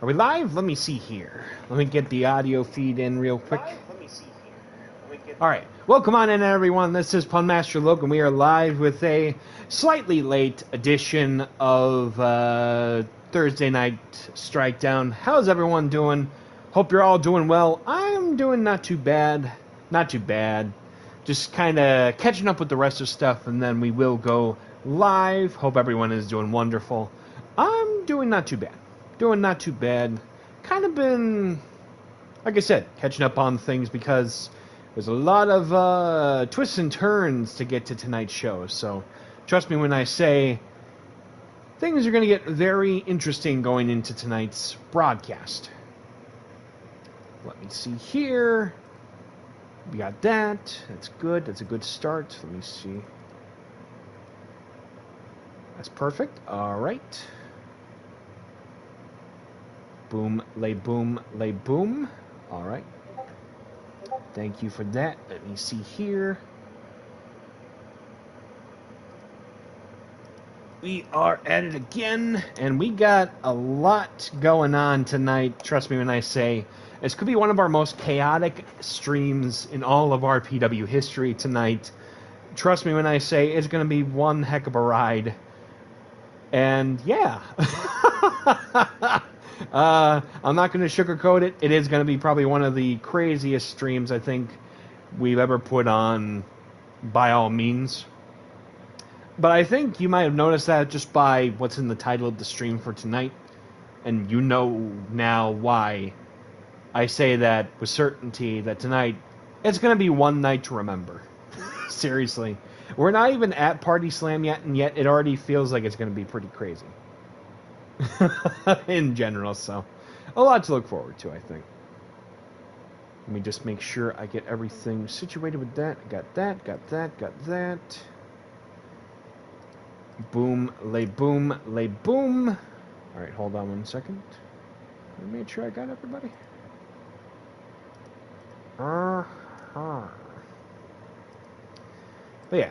Are we live? Let me see here. Let me get the audio feed in real quick. Alright, welcome on in everyone. This is Punmaster Logan. We are live with a slightly late edition of Thursday Night Strikedown. How's everyone doing? Hope you're all doing well. I'm doing not too bad. Not too bad. Just kind of catching up with the rest of stuff, and then we will go live. Hope everyone is doing wonderful. I'm doing not too bad. Doing not too bad. Kind of been, like I said, catching up on things because there's a lot of twists and turns to get to tonight's show. So trust me when I say things are going to get very interesting going into tonight's broadcast. Let me see here. We got that. That's good. That's a good start. Let me see. That's perfect. All right. Boom, lay boom, lay boom. All right. Thank you for that. Let me see here. We are at it again, and we got a lot going on tonight. Trust me when I say this could be one of our most chaotic streams in all of RPW history tonight. Trust me when I say it's going to be one heck of a ride. And yeah. I'm not going to sugarcoat it. It is going to be probably one of the craziest streams I think we've ever put on, by all means. But I think you might have noticed that just by what's in the title of the stream for tonight. And you know now why I say that with certainty, that tonight it's going to be one night to remember. Seriously. We're not even at Party Slam yet, and yet it already feels like it's going to be pretty crazy. In general, so a lot to look forward to, I think. Let me just make sure I get everything situated with that. Got that, got that, got that. Boom, lay boom, lay boom. Alright, hold on 1 second. Let me make sure I got everybody. But yeah.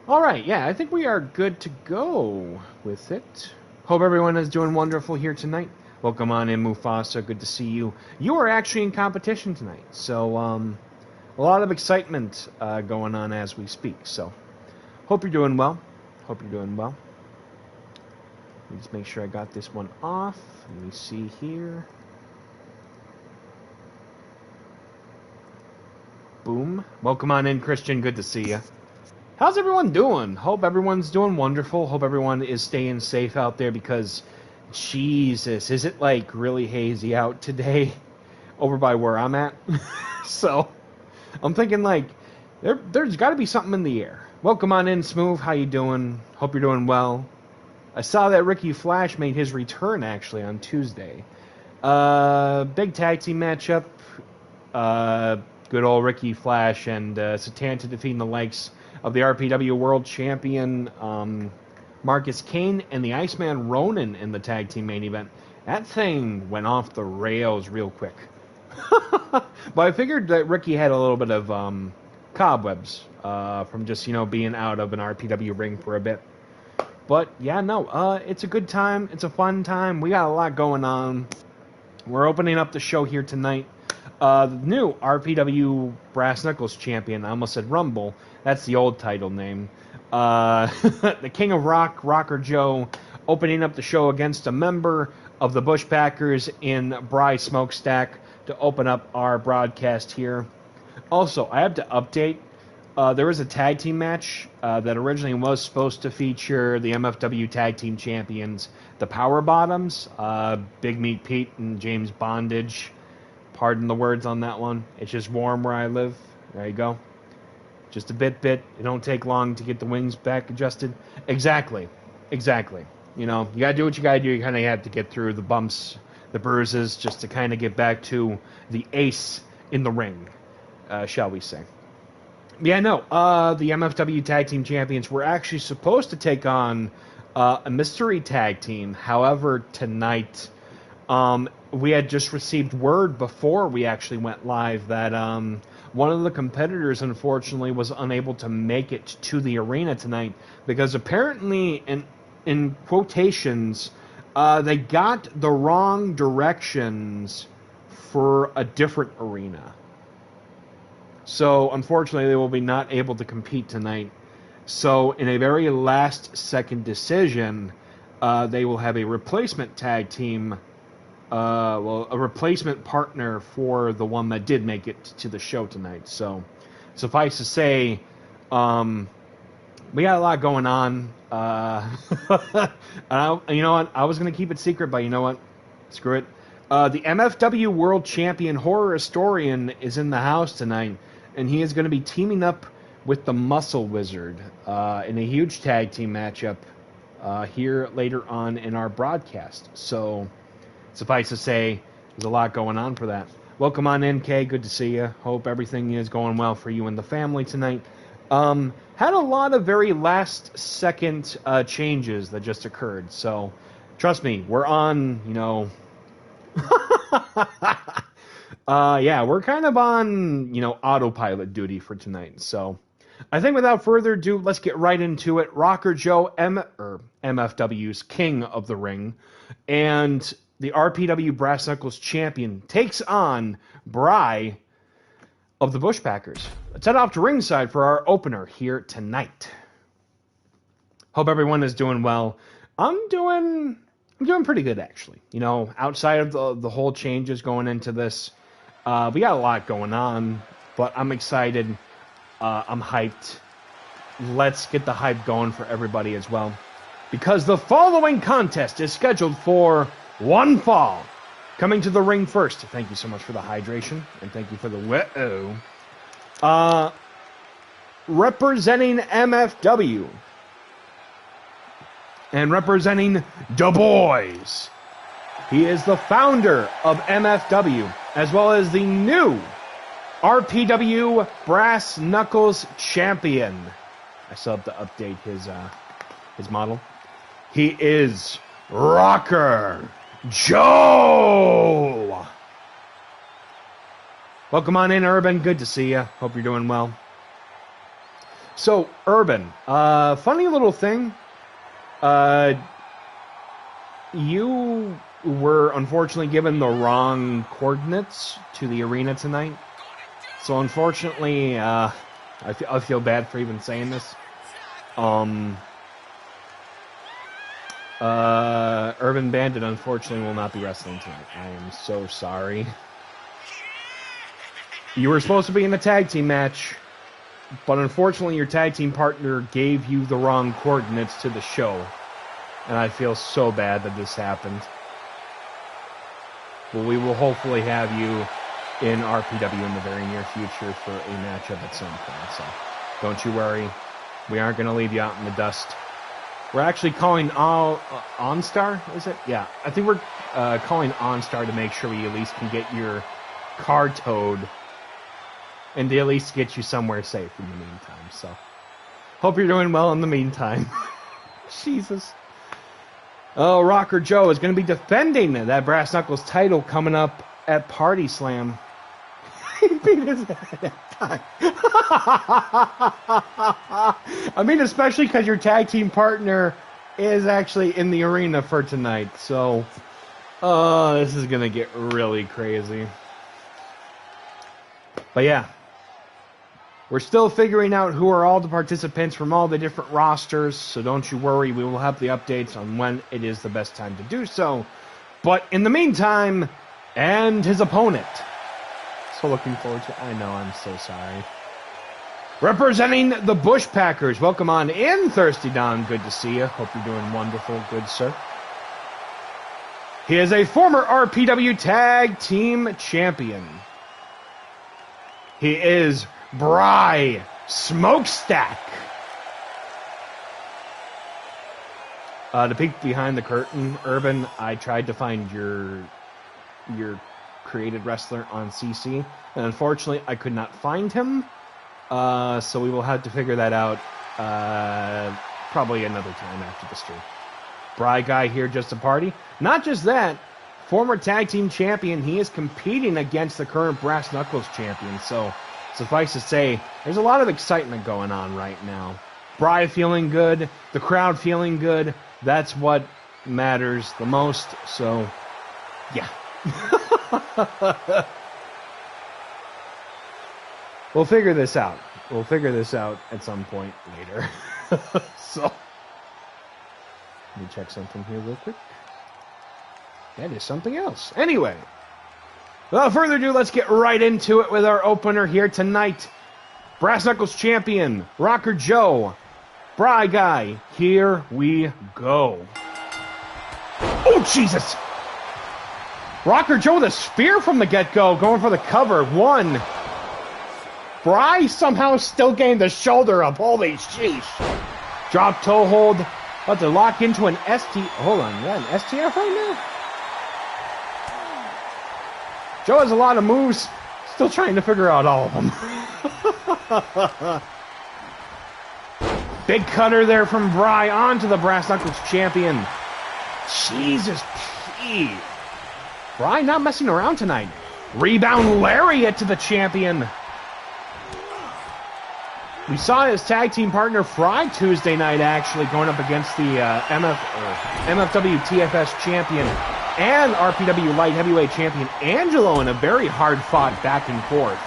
Alright, yeah, I think we are good to go with it. Hope everyone is doing wonderful here tonight. Welcome on in, Mufasa. Good to see you. You are actually in competition tonight, so a lot of excitement going on as we speak. So, hope you're doing well. Hope you're doing well. Let me just make sure I got this one off. Let me see here. Boom. Welcome on in, Christian. Good to see you. How's everyone doing? Hope everyone's doing wonderful. Hope everyone is staying safe out there because, Jesus, is it like really hazy out today over by where I'm at? So, I'm thinking like, there's got to be something in the air. Welcome on in, Smooth. How you doing? Hope you're doing well. I saw that Ricky Flash made his return actually on Tuesday. Big tag team matchup. Good old Ricky Flash and Satanta defeating the likes of the RPW World Champion Marcus Kane and the Iceman Ronan in the tag team main event. That thing went off the rails real quick. But I figured that Ricky had a little bit of cobwebs from just, being out of an RPW ring for a bit. But, yeah, no, it's a good time. It's a fun time. We got a lot going on. We're opening up the show here tonight. The new RPW Brass Knuckles champion, I almost said Rumble, that's the old title name. The King of Rock, Rocker Joe, opening up the show against a member of the Bushpackers in Bry Smokestack to open up our broadcast here. Also, I have to update. There was a tag team match that originally was supposed to feature the MFW Tag Team Champions, the Power Bottoms, Big Meat Pete and James Bondage. Pardon the words on that one. It's just warm where I live. There you go. Just a bit. It don't take long to get the wings back adjusted. Exactly. You gotta do what you gotta do. You kind of have to get through the bumps, the bruises, just to kind of get back to the ace in the ring, shall we say. Yeah, no, the MFW Tag Team Champions were actually supposed to take on a mystery tag team. However, tonight, we had just received word before we actually went live that one of the competitors, unfortunately, was unable to make it to the arena tonight because apparently, in quotations, They got the wrong directions for a different arena. So, unfortunately, they will be not able to compete tonight. So, in a very last-second decision, they will have a replacement tag team, a replacement partner for the one that did make it to the show tonight. So, suffice to say, we got a lot going on. You know what? I was going to keep it secret, but you know what? Screw it. The MFW World Champion Horror Historian is in the house tonight, and he is going to be teaming up with the Muscle Wizard in a huge tag team matchup here later on in our broadcast. So, suffice to say, there's a lot going on for that. Welcome on in, Kay. Good to see you. Hope everything is going well for you and the family tonight. Had a lot of very last-second changes that just occurred. So, trust me, we're on, you know... yeah, we're kind of on, you know, autopilot duty for tonight. So, I think without further ado, let's get right into it. Rocker Joe, MFW's King of the Ring, and the RPW Brass Knuckles Champion takes on Bry of the Bushpackers. Let's head off to ringside for our opener here tonight. Hope everyone is doing well. I'm doing pretty good, actually. You know, outside of the whole changes going into this, we got a lot going on, but I'm excited. I'm hyped. Let's get the hype going for everybody as well, because the following contest is scheduled for one fall. Coming to the ring first. Thank you so much for the hydration, and thank you for the representing MFW and representing Du Bois. He is the founder of MFW, as well as the new RPW Brass Knuckles Champion. I still have to update his model. He is Rocker Joe. Welcome on in, Urban. Good to see you. Hope you're doing well. So, Urban, funny little thing. You were unfortunately given the wrong coordinates to the arena tonight. So unfortunately, I feel bad for even saying this. Urban Bandit unfortunately will not be wrestling tonight. I am so sorry. You were supposed to be in a tag team match, but unfortunately your tag team partner gave you the wrong coordinates to the show. And I feel so bad that this happened. But we will hopefully have you in RPW in the very near future for a matchup at some point. So don't you worry. We aren't going to leave you out in the dust. We're actually calling OnStar, is it? Yeah, I think we're calling OnStar to make sure we at least can get your car towed and to at least get you somewhere safe in the meantime. So hope you're doing well in the meantime. Jesus. Oh, Rocker Joe is going to be defending that Brass Knuckles title coming up at Party Slam. He beat his head at time. I mean, especially because your tag team partner is actually in the arena for tonight. So, this is going to get really crazy. But yeah, we're still figuring out who are all the participants from all the different rosters, so don't you worry, we will have the updates on when it is the best time to do so. But in the meantime, and his opponent. So looking forward to it. I know, I'm so sorry. Representing the Bushpackers, welcome on in, Thirsty Don. Good to see you. Hope you're doing wonderful, good sir. He is a former RPW Tag Team Champion. He is Bry Smokestack. To peek behind the curtain, Urban, I tried to find your created wrestler on CC, and unfortunately I could not find him. So we will have to figure that out probably another time after the stream. Bry guy here just a party. Not just that, former tag team champion, he is competing against the current Brass Knuckles champion, so suffice to say, there's a lot of excitement going on right now. Bry feeling good, the crowd feeling good. That's what matters the most, so yeah. We'll figure this out. We'll figure this out at some point later. So, let me check something here real quick. That is something else. Anyway, without further ado, let's get right into it with our opener here tonight. Brass Knuckles champion, Rocker Joe. Bry Guy, here we go. Oh, Jesus! Rocker Joe with a spear from the get-go, going for the cover. 1. Bry somehow still gained the shoulder up. Holy sheesh. Drop toe hold. About to lock into an ST. Hold on, yeah, an STF right now? Joe has a lot of moves. Still trying to figure out all of them. Big cutter there from Bry onto the Brass Knuckles champion. Jesus Pete. Bry not messing around tonight. Rebound lariat to the champion. We saw his tag team partner Fry Tuesday night actually going up against the MFW TFS champion and RPW light heavyweight champion Angelo in a very hard-fought back and forth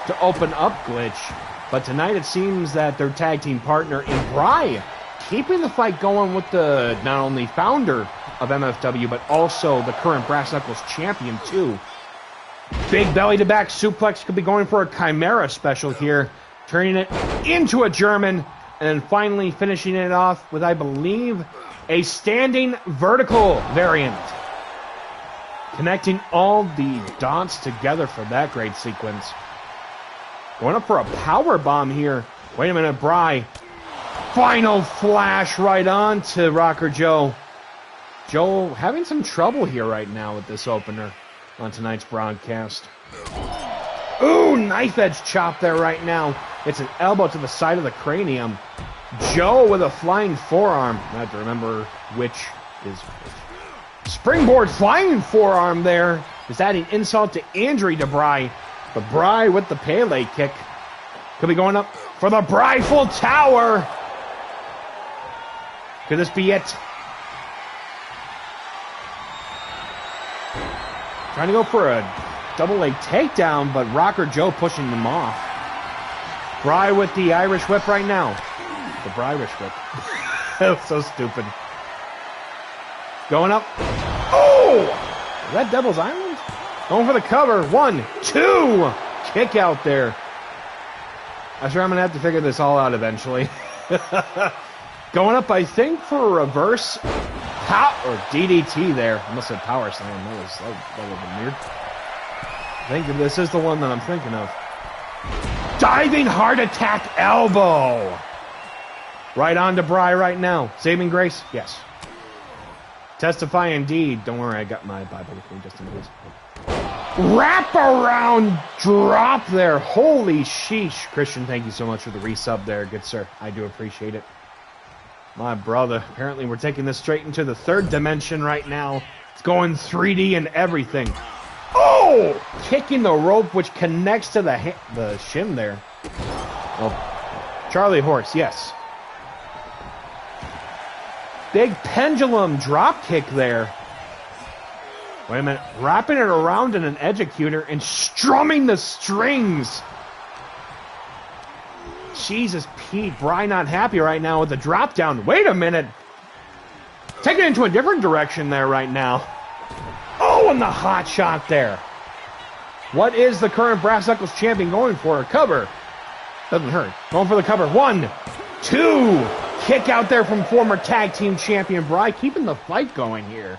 to open up Glitch. But tonight it seems that their tag team partner in Bry keeping the fight going with the not only founder of MFW but also the current Brass Knuckles champion too. Big belly-to-back suplex, could be going for a Chimera special here. Turning it into a German, and then finally finishing it off with, I believe, a standing vertical variant. Connecting all the dots together for that great sequence. Going up for a power bomb here. Wait a minute, Bry. Final flash right on to Rocker Joe. Joe having some trouble here right now with this opener on tonight's broadcast. Ooh, knife edge chop there right now. It's an elbow to the side of the cranium. Joe with a flying forearm. I have to remember which is which. Springboard flying forearm there. Is adding insult to injury to Bry. But Bry with the Pele kick. Could be going up for the Bry full tower. Could this be it? Trying to go for a double leg takedown, but Rocker Joe pushing them off. Bry with the Irish whip right now. The Bryrish whip. That was so stupid. Going up. Oh! Is that Devil's Island? Going for the cover. 1, 2! Kick out there. I'm sure I'm going to have to figure this all out eventually. Going up, I think, for a reverse or DDT there. I must have power slam. That would have been weird. I think this is the one that I'm thinking of. Diving heart attack elbow. Right on to Bry right now. Saving grace? Yes. Testify indeed. Don't worry, I got my Bible with me just in case. Wrap around drop there. Holy sheesh. Christian, thank you so much for the resub there. Good sir. I do appreciate it. My brother. Apparently we're taking this straight into the third dimension right now. It's going 3D and everything. Oh! Kicking the rope, which connects to the shin there. Oh, Charlie Horse, yes. Big pendulum drop kick there. Wait a minute. Wrapping it around in an executor and strumming the strings. Jesus Pete, Bry not happy right now with the drop down. Wait a minute. Taking it into a different direction there right now. Oh, and the hot shot there. What is the current Brass Knuckles champion going for? A cover. Doesn't hurt. Going for the cover. 1, 2. Kick out there from former tag team champion Bry. Keeping the fight going here.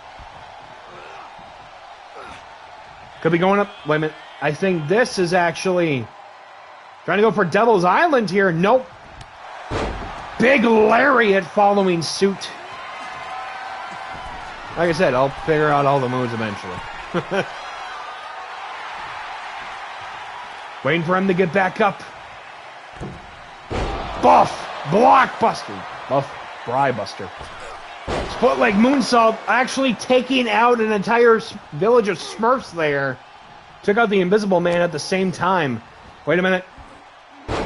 Could be going up. Wait a minute. I think this is actually trying to go for Devil's Island here. Nope. Big lariat following suit. Like I said, I'll figure out all the moves eventually. Waiting for him to get back up. Buff. Blockbuster. Buff. Brybuster. Split leg moonsault, actually taking out an entire village of Smurfs there. Took out the Invisible Man at the same time. Wait a minute.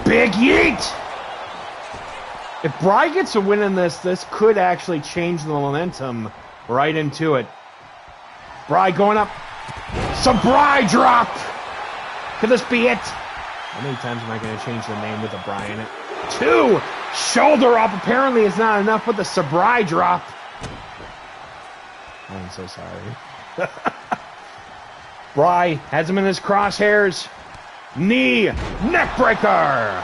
Big yeet! If Bry gets a win in this, this could actually change the momentum right into it. Bry going up. Sabry drop. Could this be it? How many times am I going to change the name with a Bry in it? 2. Shoulder up. Apparently it's not enough with the Sabry drop. I'm so sorry. Bry has him in his crosshairs. Knee. Neckbreaker.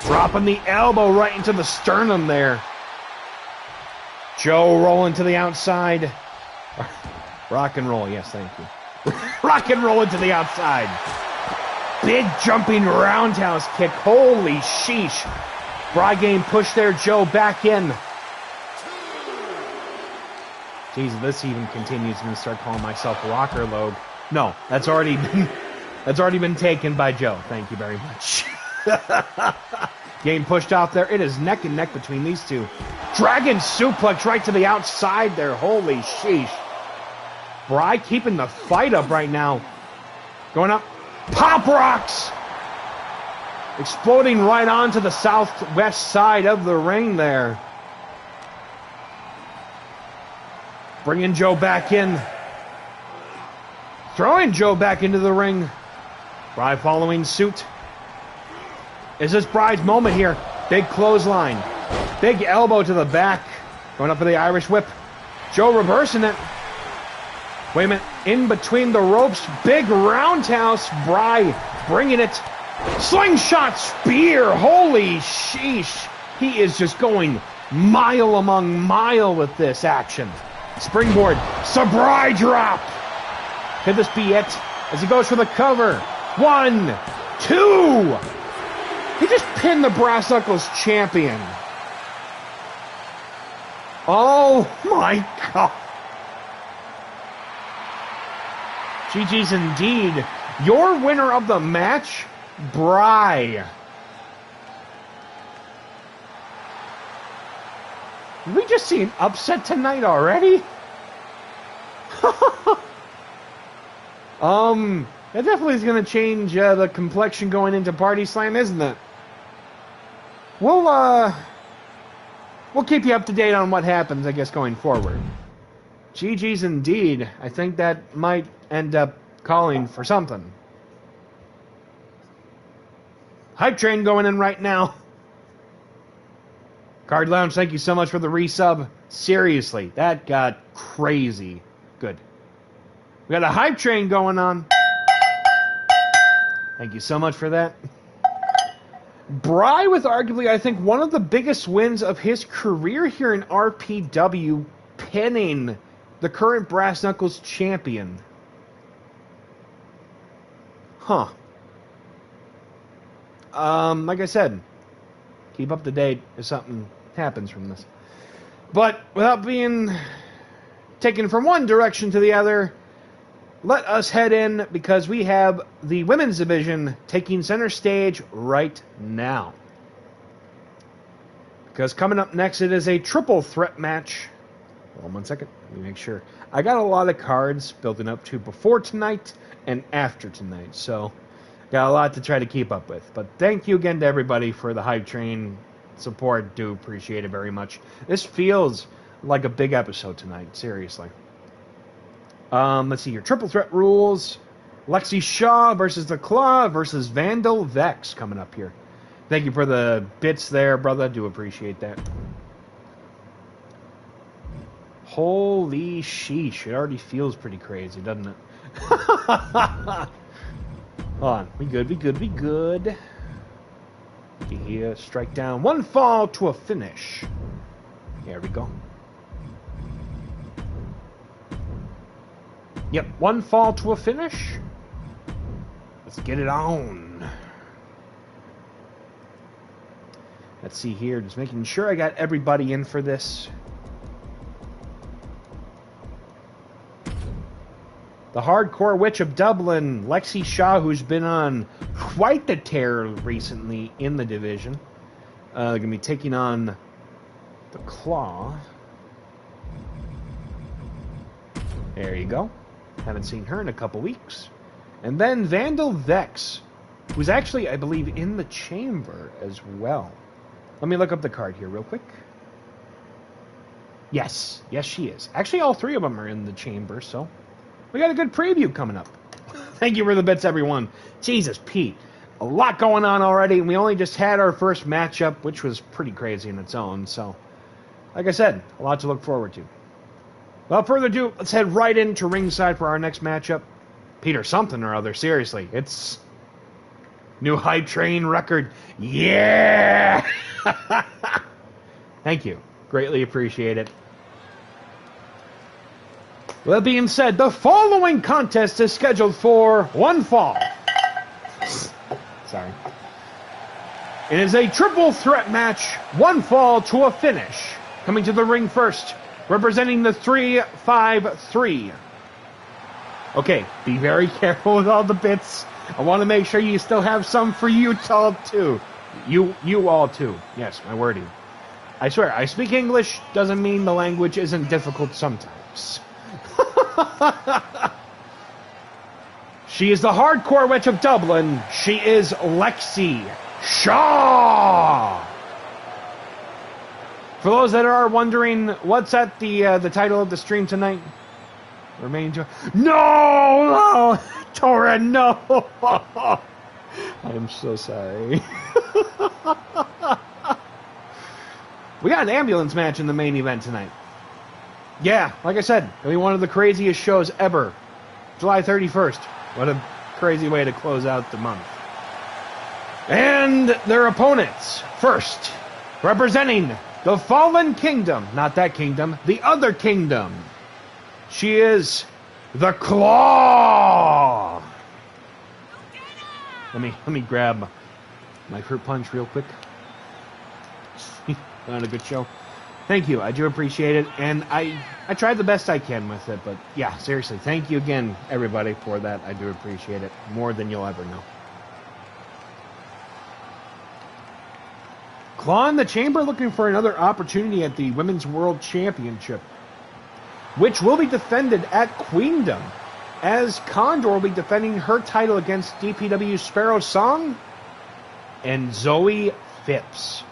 Dropping the elbow right into the sternum there. Joe rolling to the outside. Rock and roll, yes, thank you. Rock and roll into the outside. Big jumping roundhouse kick. Holy sheesh. Bry getting pushed there. Joe back in. Jeez, this even continues. I'm going to start calling myself Rocker Logue. No, that's already been taken by Joe. Thank you very much. Getting pushed off there. It is neck and neck between these two. Dragon suplex right to the outside there. Holy sheesh. Bry keeping the fight up right now. Going up. Pop rocks. Exploding right onto the southwest side of the ring there. Bringing Joe back in. Throwing Joe back into the ring. Bry following suit. Is this Bry's moment here? Big clothesline. Big elbow to the back. Going up for the Irish whip. Joe reversing it. Wait a minute. In between the ropes. Big roundhouse. Bry bringing it. Slingshot spear. Holy sheesh. He is just going mile among mile with this action. Springboard. Sabry drop. Could this be it? As he goes for the cover. 1, 2. He just pinned the Brass Knuckles champion. Oh my God. GG's indeed. Your winner of the match, Bry. Did we just see an upset tonight already? That definitely is going to change the complexion going into Party Slam, isn't it? We'll keep you up to date on what happens, I guess, going forward. GG's indeed. I think that might end up calling for something. Hype train going in right now. Card Lounge, thank you so much for the resub. Seriously, that got crazy good. We got a hype train going on. Thank you so much for that. Bry with arguably, I think, one of the biggest wins of his career here in RPW, pinning the current Brass Knuckles champion. Huh. Like I said, keep up to date if something happens from this. But without being taken from one direction to the other, let us head in because we have the women's division taking center stage right now. Because coming up next, it is a triple threat match. Hold on 1 second. Let me make sure. I got a lot of cards building up to before tonight and after tonight. So, got a lot to try to keep up with. But thank you again to everybody for the hype train support. Do appreciate it very much. This feels like a big episode tonight. Seriously. Let's see here. Triple threat rules. Lexi Shaw versus the Claw versus Vandal Vex coming up here. Thank you for the bits there, brother. Do appreciate that. Holy sheesh. It already feels pretty crazy, doesn't it? Hold on. We good, we good, we good. Here, strike down. 1 fall to a finish. There we go. Yep, 1 fall to a finish. Let's get it on. Let's see here, just making sure I got everybody in for this. The Hardcore Witch of Dublin, Lexi Shaw, who's been on quite the tear recently in the division. They're going to be taking on the Claw. There you go. Haven't seen her in a couple weeks. And then Vandal Vex, who's actually, I believe, in the chamber as well. Let me look up the card here real quick. Yes, yes, she is. Actually, all three of them are in the chamber, so we got a good preview coming up. Thank you for the bits, everyone. Jesus, Pete. A lot going on already, and we only just had our first matchup, which was pretty crazy in its own, so like I said, a lot to look forward to. Without further ado, let's head right into ringside for our next matchup. Peter something or other, seriously. It's new hype train record. Yeah! Thank you. Greatly appreciate it. With that being said, the following contest is scheduled for one fall. Sorry. It is a triple threat match, one fall to a finish. Coming to the ring first, representing the 3-5-3. Okay, be very careful with all the bits. I want to make sure you still have some for you all too. You all too. Yes, my wording. I swear, I speak English doesn't mean the language isn't difficult sometimes. She is the hardcore witch of Dublin. She is Lexi Shaw. For those that are wondering, what's at the title of the stream tonight? No, Tora, no. I am so sorry. We got an ambulance match in the main event tonight. Yeah, like I said, it'll be one of the craziest shows ever. July 31st. What a crazy way to close out the month. And their opponents. First, representing the Fallen Kingdom. Not that kingdom, the other kingdom. She is the Claw. Let me grab my fruit punch real quick. Not a good show. Thank you. I do appreciate it. And I tried the best I can with it. But yeah, seriously, thank you again, everybody, for that. I do appreciate it more than you'll ever know. Claw in the chamber looking for another opportunity at the Women's World Championship, which will be defended at Queendom, as Condor will be defending her title against DPW Sparrow Song and Zoe Phipps,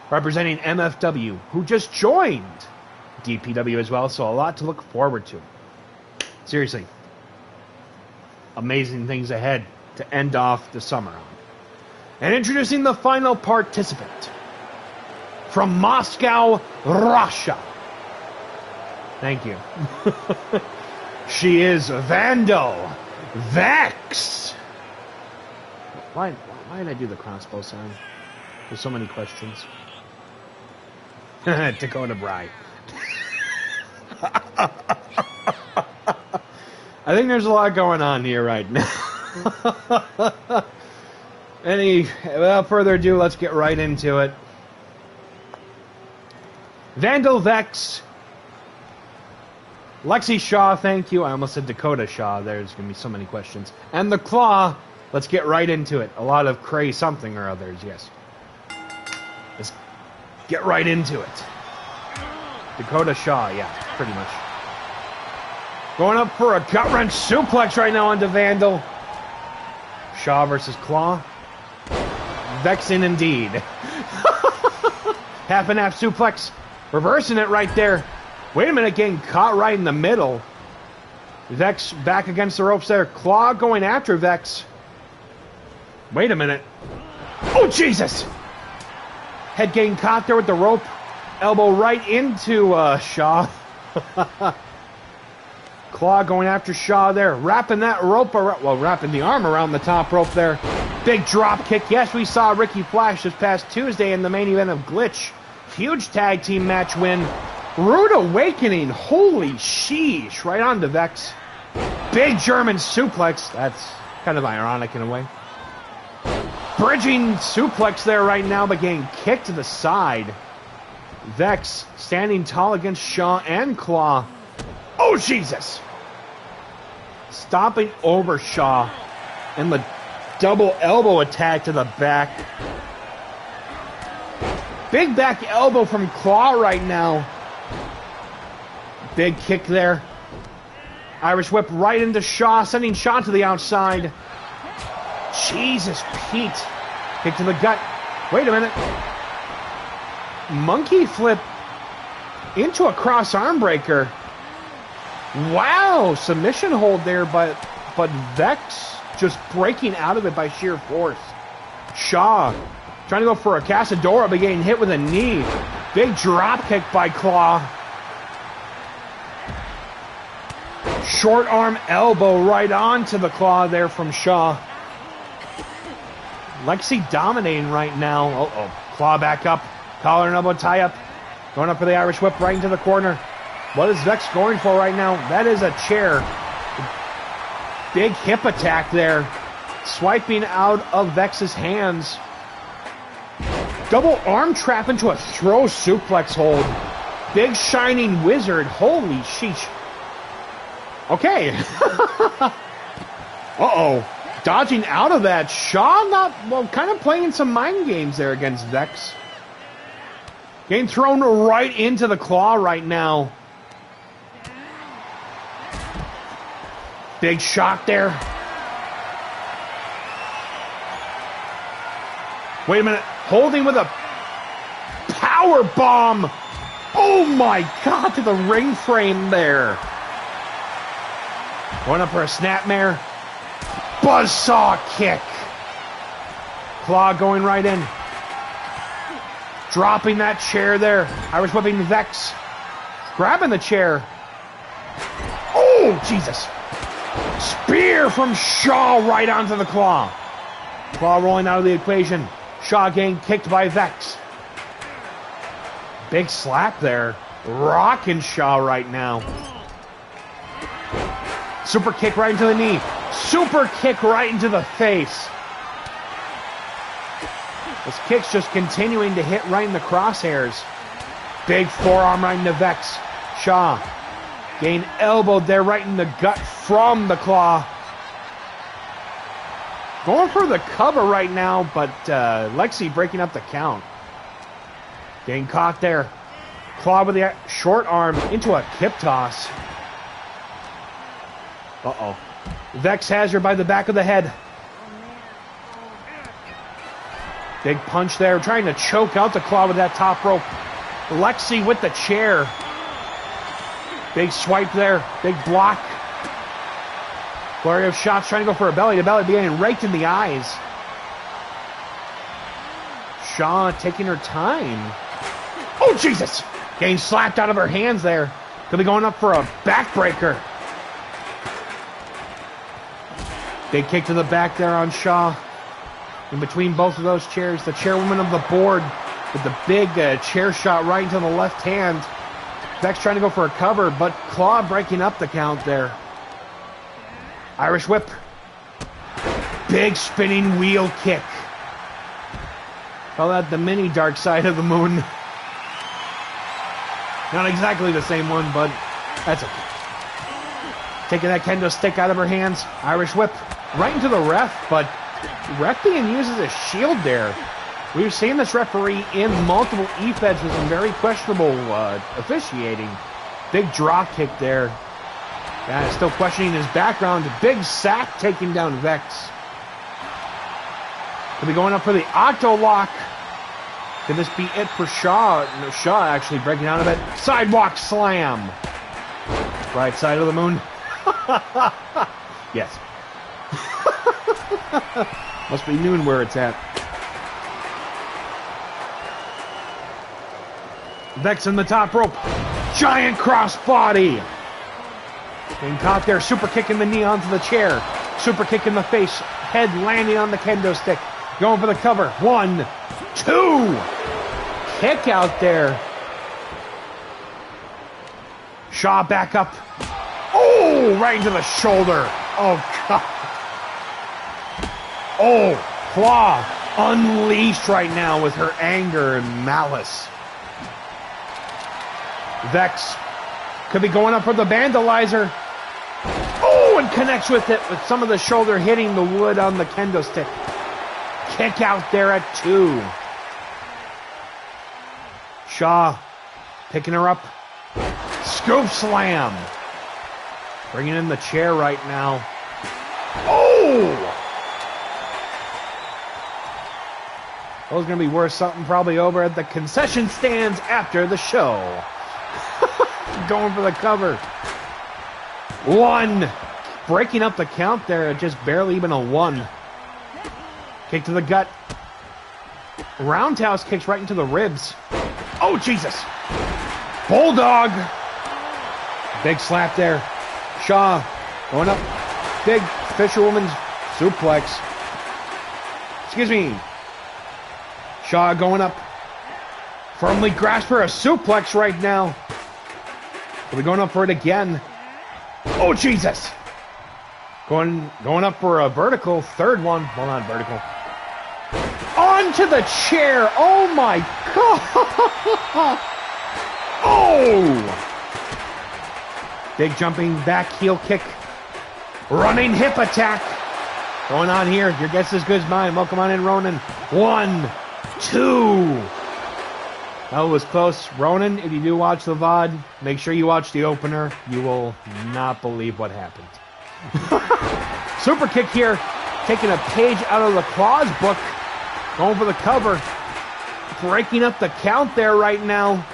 representing MFW, who just joined DPW as well, so a lot to look forward to. Seriously, amazing things ahead to end off the summer on. And introducing the final participant from Moscow, Russia. Thank you. She is Vandal Vex. Why did I do the crossbow sign? There's so many questions. Dakota Bride. I think there's a lot going on here right now. Without further ado, let's get right into it. Vandal Vex. Lexi Shaw, thank you. I almost said Dakota Shaw. There's going to be so many questions. And the Claw. Let's get right into it. A lot of cray something or others, yes. Let's get right into it. Dakota Shaw, yeah, pretty much. Going up for a gut-wrench suplex right now onto Vandal. Shaw versus Claw. Vexing indeed. Half and half suplex. Reversing it right there. Wait a minute, getting caught right in the middle. Vex back against the ropes there. Claw going after Vex. Wait a minute. Oh, Jesus! Head getting caught there with the rope. Elbow right into Shaw. Claw going after Shaw there. Wrapping that rope around, well, wrapping the arm around the top rope there. Big drop kick. Yes, we saw Ricky Flash this past Tuesday in the main event of Glitch. Huge tag team match win. Rude Awakening. Holy sheesh. Right on to Vex. Big German suplex. That's kind of ironic in a way. Bridging suplex there right now, but getting kicked to the side. Vex standing tall against Shaw and Claw. Oh, Jesus! Stomping over Shaw. And the double elbow attack to the back. Big back elbow from Claw right now. Big kick there. Irish whip right into Shaw, sending Shaw to the outside. Jesus, Pete. Kick to the gut. Wait a minute. Monkey flip into a cross arm breaker. Wow, submission hold there, but Vex just breaking out of it by sheer force. Shaw trying to go for a Casadora, but getting hit with a knee. Big drop kick by Claw. Short arm elbow right onto the Claw there from Shaw. Lexi dominating right now. Uh-oh. Claw back up. Collar and elbow tie up. Going up for the Irish whip right into the corner. What is Vex going for right now? That is a chair. Big hip attack there. Swiping out of Vex's hands. Double arm trap into a throw suplex hold. Big shining wizard. Holy sheesh. Okay. Uh-oh. Dodging out of that. Shaw kind of playing some mind games there against Vex. Getting thrown right into the Claw right now. Big shot there. Wait a minute. Holding with a power bomb. Oh my God, to the ring frame there. Going up for a snapmare. Buzzsaw kick. Claw going right in. Dropping that chair there. Irish whipping Vex. Grabbing the chair. Oh, Jesus. Spear from Shaw right onto the Claw. Claw rolling out of the equation. Shaw getting kicked by Vex. Big slap there. Rocking Shaw right now. Super kick right into the knee. Super kick right into the face. This kick's just continuing to hit right in the crosshairs. Big forearm right into Vex. Shaw getting elbowed there right in the gut from the Claw. Going for the cover right now, but Lexi breaking up the count. Getting caught there. Claw with the short arm into a hip toss. Uh-oh. Vex has her by the back of the head. Big punch there, trying to choke out the Claw with that top rope. Lexi with the chair. Big swipe there, big block. Flurry of shots, trying to go for a belly-to-belly, getting raked in the eyes. Shaw taking her time. Oh, Jesus! Getting slapped out of her hands there. Could be going up for a backbreaker. Big kick to the back there on Shaw. In between both of those chairs, the chairwoman of the board with the big chair shot right into the left hand. Vex trying to go for a cover, but Claw breaking up the count there. Irish whip. Big spinning wheel kick. Call that the mini dark side of the moon. Not exactly the same one, but that's okay. Taking that kendo stick out of her hands. Irish whip right into the ref, but ref being used as a shield there. We've seen this referee in multiple E-feds with some very questionable officiating. Big drop kick there. Yeah, still questioning his background. Big sack taking down Vex. Could be going up for the Octo Lock. Could this be it for Shaw? No, Shaw actually breaking out of it. Sidewalk slam. Right side of the moon. Yes. Must be noon where it's at. Vex in the top rope. Giant crossbody. Being caught there. Super kick in the knee onto the chair. Super kick in the face. Head landing on the kendo stick. Going for the cover. 1, 2. Kick out there. Shaw back up. Oh, right into the shoulder. Oh, God. Oh, Claw unleashed right now with her anger and malice. Vex could be going up for the Vandalizer. Oh, and connects with it with some of the shoulder hitting the wood on the kendo stick. Kick out there at 2. Shaw picking her up. Scoop slam. Bringing in the chair right now. Oh! That was going to be worth something probably over at the concession stands after the show. Going for the cover. 1. Breaking up the count there, just barely even a 1. Kick to the gut. Roundhouse kicks right into the ribs. Oh, Jesus. Bulldog. Big slap there. Shaw going up. Big fisherwoman's suplex. Excuse me. Shaw going up. Firmly grasp for a suplex right now. Are we going up for it again? Oh, Jesus. Going up for a vertical. Third one. Well, not vertical. Onto the chair. Oh, my God. Oh. Big jumping back heel kick. Running hip attack. Going on here. Your guess is good as mine. Welcome on in, Ronan. 1, 2. That was close. Ronan, if you do watch the VOD, make sure you watch the opener. You will not believe what happened. Super kick here. Taking a page out of the Claws book. Going for the cover. Breaking up the count there right now.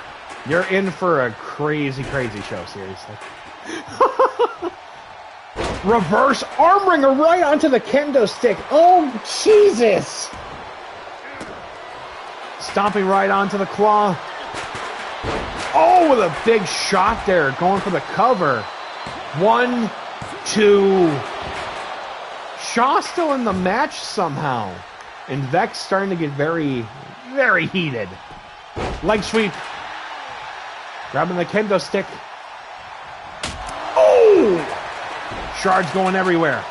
You're in for a crazy, crazy show, seriously. Reverse arm wringer right onto the kendo stick. Oh, Jesus. Stomping right onto the claw. Oh, with a big shot there. Going for the cover. 1, 2. Shaw still in the match somehow. And Vex starting to get very, very heated. Leg sweep. Grabbing the kendo stick. Oh! Shards going everywhere.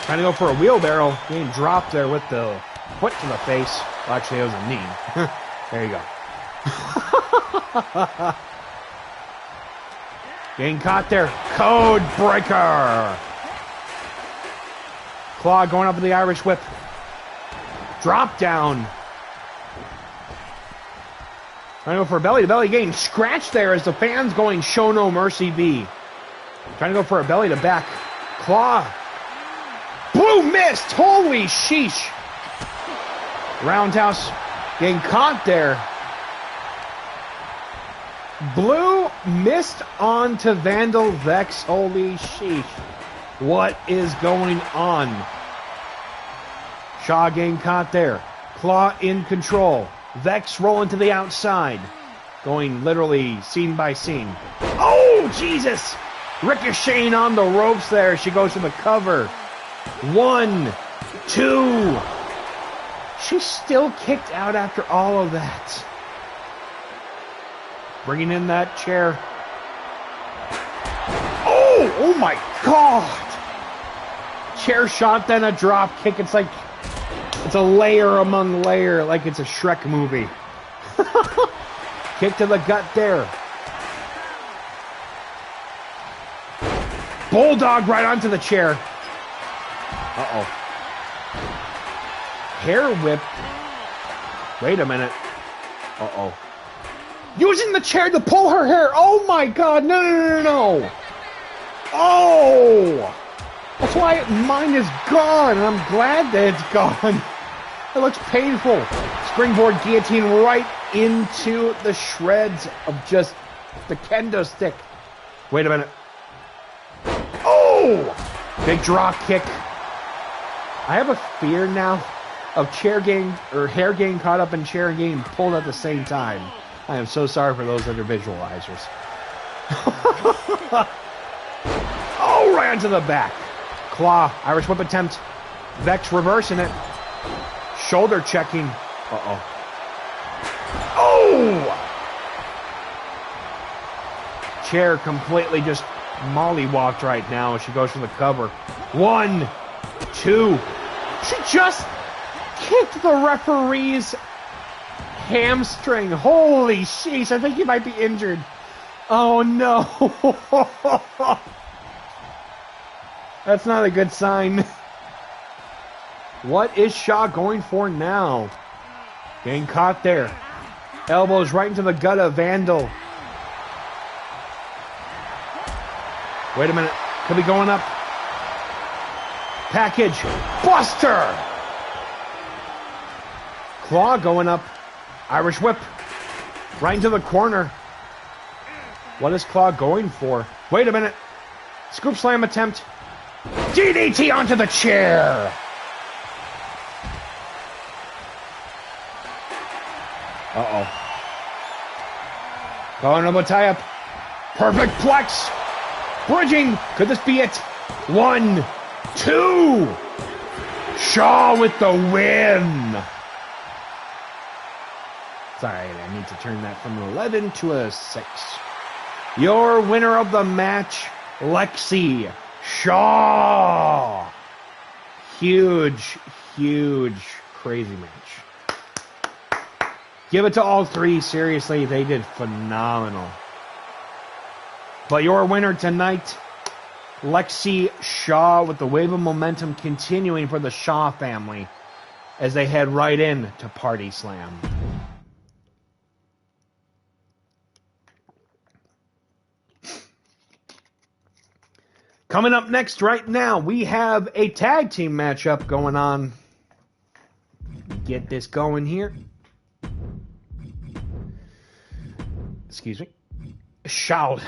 Trying to go for a wheelbarrow. Getting dropped there with the foot to the face. Well, actually, it was a knee. There you go. Getting caught there. Code breaker. Claw going up with the Irish whip. Drop down. Trying to go for a belly to belly. Getting scratched there as the fans going show no mercy B. Trying to go for a belly to back. Claw. Blue missed. Holy sheesh. Roundhouse getting caught there. Blue missed onto Vandal Vex. Holy sheesh. What is going on? Shaw getting caught there. Claw in control. Vex rolling to the outside. Going literally scene by scene. Oh, Jesus! Ricocheting on the ropes there. She goes for the cover. 1, 2. She's still kicked out after all of that. Bringing in that chair. Oh my God! Chair shot, then a drop kick. It's like, it's a layer among layer, like it's a Shrek movie. Kick to the gut there. Bulldog right onto the chair. Uh-oh. Hair whip. Wait a minute. Uh-oh. Using the chair to pull her hair. Oh my God. No, no, no, no, no. Oh. That's why mine is gone. And I'm glad that it's gone. It looks painful. Springboard guillotine right into the shreds of just the kendo stick. Wait a minute. Oh! Big drop kick. I have a fear now of chair getting, or hair getting caught up in chair and getting pulled at the same time. I am so sorry for those that are visualizers. Oh, right onto the back. Claw, Irish whip attempt. Vex reversing it. Shoulder checking. Uh-oh. Oh! Chair completely just mollywalked right now as she goes for the cover. 1, 2. She just kicked the referee's hamstring. Holy sheesh, I think he might be injured. Oh no. That's not a good sign. What is Shaw going for now? Getting caught there. Elbows right into the gut of Vandal. Wait a minute. Could be going up. Package. Buster! Claw going up. Irish whip. Right into the corner. What is Claw going for? Wait a minute. Scoop slam attempt. DDT onto the chair. Uh-oh. Vulnerable tie-up. Perfect plex. Bridging. Could this be it? 1, 2. Shaw with the win. Sorry, I need to turn that from an 11 to a 6. Your winner of the match, Lexi Shaw. Huge, crazy match. Give it to all three. Seriously, they did phenomenal. But your winner tonight, Lexi Shaw, with the wave of momentum continuing for the Shaw family as they head right in to Party Slam. Coming up next right now, we have a tag team matchup going on. Get this going here. Excuse me. Shout.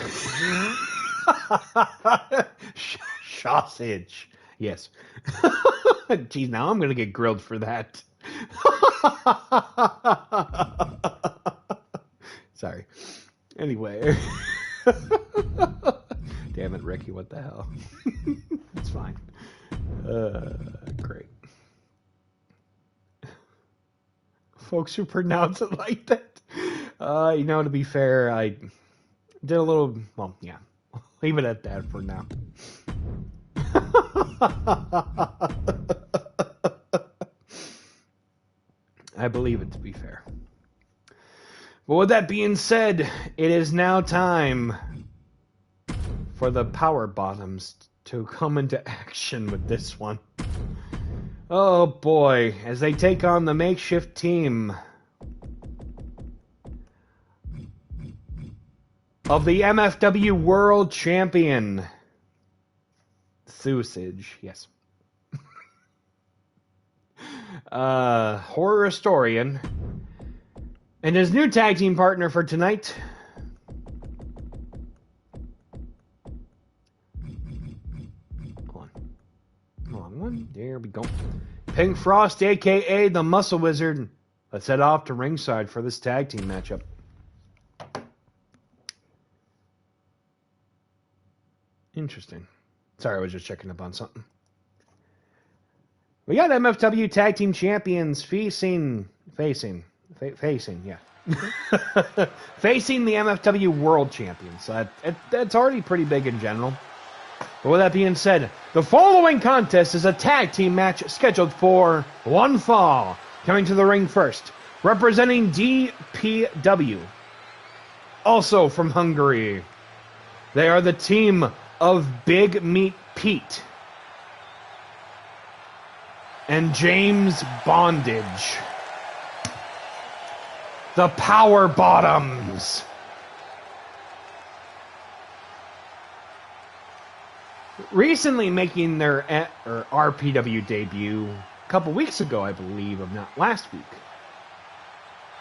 Sausage. Yes. Geez, now I'm going to get grilled for that. Sorry. Anyway. Damn it, Ricky, what the hell? It's fine. Great. Folks who pronounce it like that. You know, to be fair, I did a little, well, yeah. Leave it at that for now. I believe it to be fair. But with that being said, it is now time for the Power Bottoms to come into action with this one. Oh boy, as they take on the makeshift team of the MFW World Champion, Sausage, yes. Horror Historian, and his new tag team partner for tonight, there we go. Pink Frost, a.k.a. the Muscle Wizard. Let's head off to ringside for this tag team matchup. Interesting. Sorry, I was just checking up on something. We got MFW Tag Team Champions facing, yeah. Facing the MFW World Champions. That's already pretty big in general. But with that being said, the following contest is a tag team match scheduled for one fall. Coming to the ring first, representing DPW, also from Hungary. They are the team of Big Meat Pete and James Bondage. The Power Bottoms. Recently making their RPW debut a couple weeks ago, I believe, if not last week.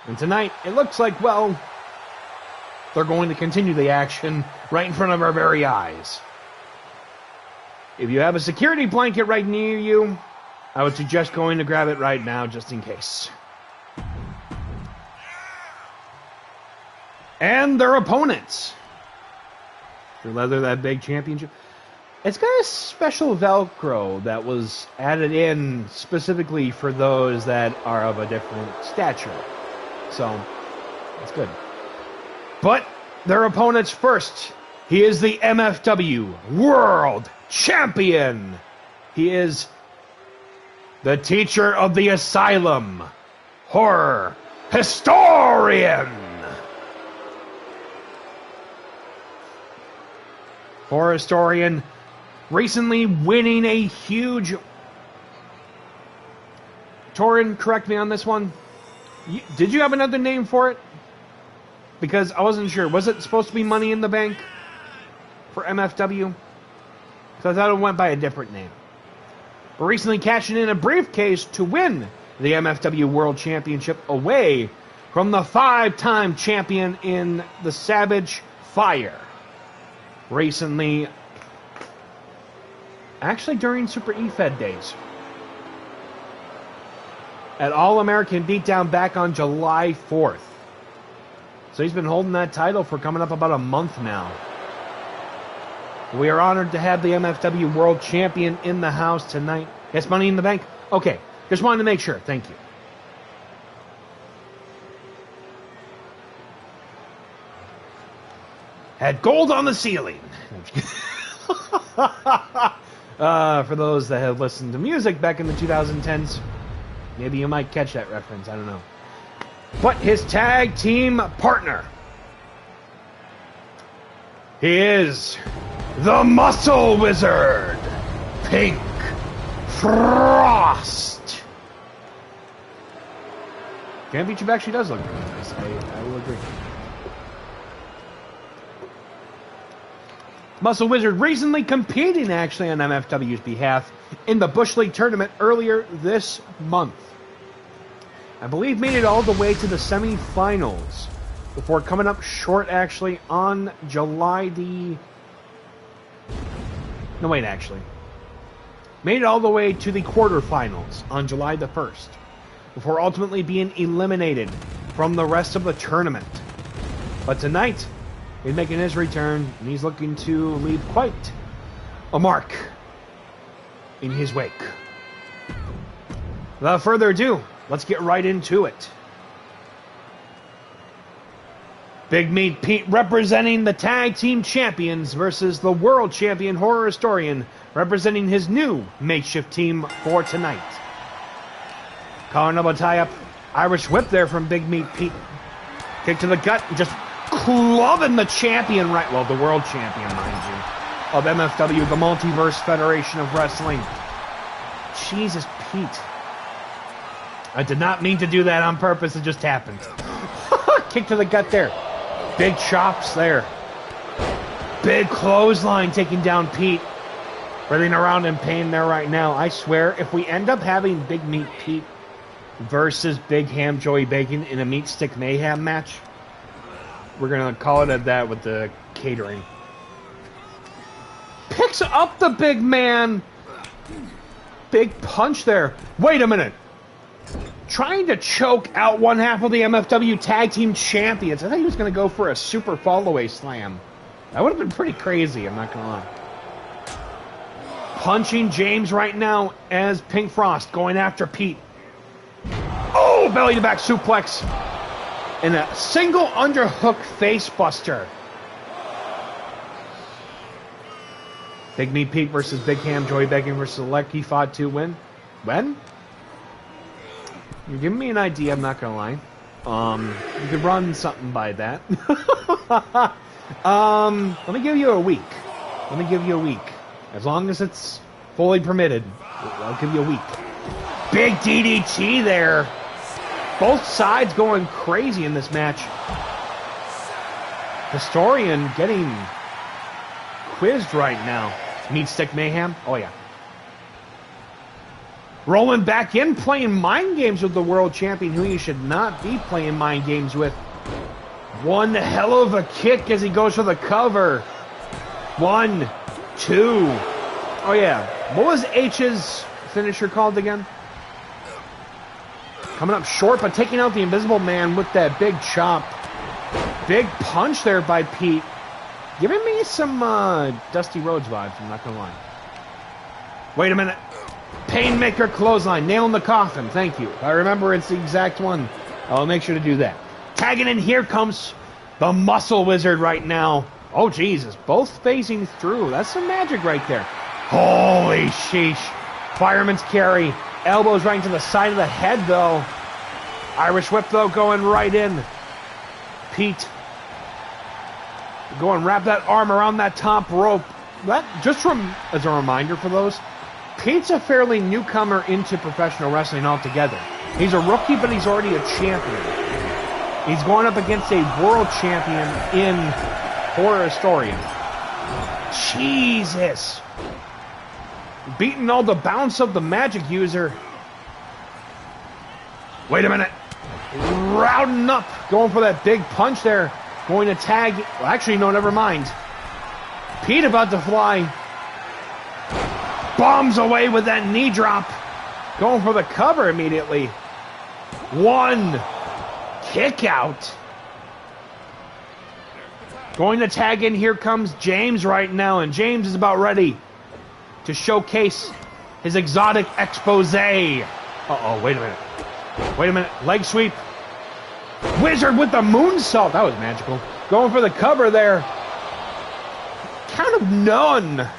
And tonight, it looks like, well, they're going to continue the action right in front of our very eyes. If you have a security blanket right near you, I would suggest going to grab it right now just in case. And their opponents. For Leather That Big Championship. It's got a special Velcro that was added in specifically for those that are of a different stature. So, that's good. But their opponents first. He is the MFW World Champion. He is the teacher of the asylum, Horror Historian. Horror Historian recently winning a huge... Torin, correct me on this one. Did you have another name for it? Because I wasn't sure. Was it supposed to be Money in the Bank for MFW? Because I thought it went by a different name. But recently cashing in a briefcase to win the MFW World Championship away from the 5-time champion in the Savage fire. Recently, actually during Super E-Fed days. At All-American Beatdown back on July 4th. So he's been holding that title for coming up about a month now. We are honored to have the MFW World Champion in the house tonight. Yes, Money in the Bank? Okay, just wanted to make sure. Thank you. Had gold on the ceiling. For those that have listened to music back in the 2010s, maybe you might catch that reference. I don't know. But his tag team partner, he is the Muscle Wizard, Pink Frost. Championship actually does look really nice. I will agree. Muscle Wizard recently competing actually on MFW's behalf in the Bush League tournament earlier this month. I believe made it all the way to the semifinals before coming up short actually on July the... No, wait, actually. Made it all the way to the quarterfinals on July the 1st before ultimately being eliminated from the rest of the tournament. But tonight, he's making his return, and he's looking to leave quite a mark in his wake. Without further ado, let's get right into it. Big Meat Pete representing the tag team champions versus the world champion horror historian representing his new makeshift team for tonight. Calling up a tie-up Irish whip there from Big Meat Pete. Kick to the gut and just clubbing the champion right, well, the world champion, mind you, of MFW, the Multiverse Federation of Wrestling. Jesus, Pete. I did not mean to do that on purpose, it just happened. Kick to the gut there. Big chops there. Big clothesline taking down Pete. Writhing around in pain there right now. I swear, if we end up having Big Meat Pete versus Big Ham Joey Bacon in a Meat Stick Mayhem match, we're going to call it at that with the catering. Picks up the big man. Big punch there. Wait a minute. Trying to choke out one half of the MFW Tag Team Champions. I thought he was going to go for a super fallaway slam. That would have been pretty crazy, I'm not going to lie. Punching James right now as Pink Frost going after Pete. Oh, belly to back suplex. And a single underhook face buster. Big Meat Pete versus Big Ham Joey Bacon versus Lucky fought to win. When? You're giving me an idea, I'm not going to lie. You could run something by that. Let me give you a week. Let me give you a week. As long as it's fully permitted, I'll give you a week. Big DDT there. Both sides going crazy in this match. Historian getting quizzed right now. Meat Stick Mayhem? Oh, yeah. Rolling back in, playing mind games with the world champion, who you should not be playing mind games with. One hell of a kick as he goes for the cover. 1, 2. Oh, yeah. What was H's finisher called again? Coming up short, but taking out the Invisible Man with that big chop. Big punch there by Pete. Giving me some Dusty Rhodes vibes, I'm not going to lie. Wait a minute. Painmaker clothesline, nail in the coffin, thank you. If I remember it's the exact one, I'll make sure to do that. Tagging in, here comes the Muscle Wizard right now. Oh, Jesus, both phasing through. That's some magic right there. Holy sheesh. Fireman's carry. Elbows right into the side of the head, though. Irish whip, though, going right in. Pete. Go and wrap that arm around that top rope. That, just from as a reminder for those, Pete's a fairly newcomer into professional wrestling altogether. He's a rookie, but he's already a champion. He's going up against a world champion in Horror Historian. Jesus. Beating all the bounce of the magic user. Wait a minute. Rounding up. Going for that big punch there. Going to tag. Well, actually, no, never mind. Pete about to fly. Bombs away with that knee drop. Going for the cover immediately. One. Kick out. Going to tag in. Here comes James right now. And James is about ready to showcase his exotic expose. Uh-oh, wait a minute. Wait a minute. Leg sweep. Wizard with the moonsault. That was magical. Going for the cover there. Count of none.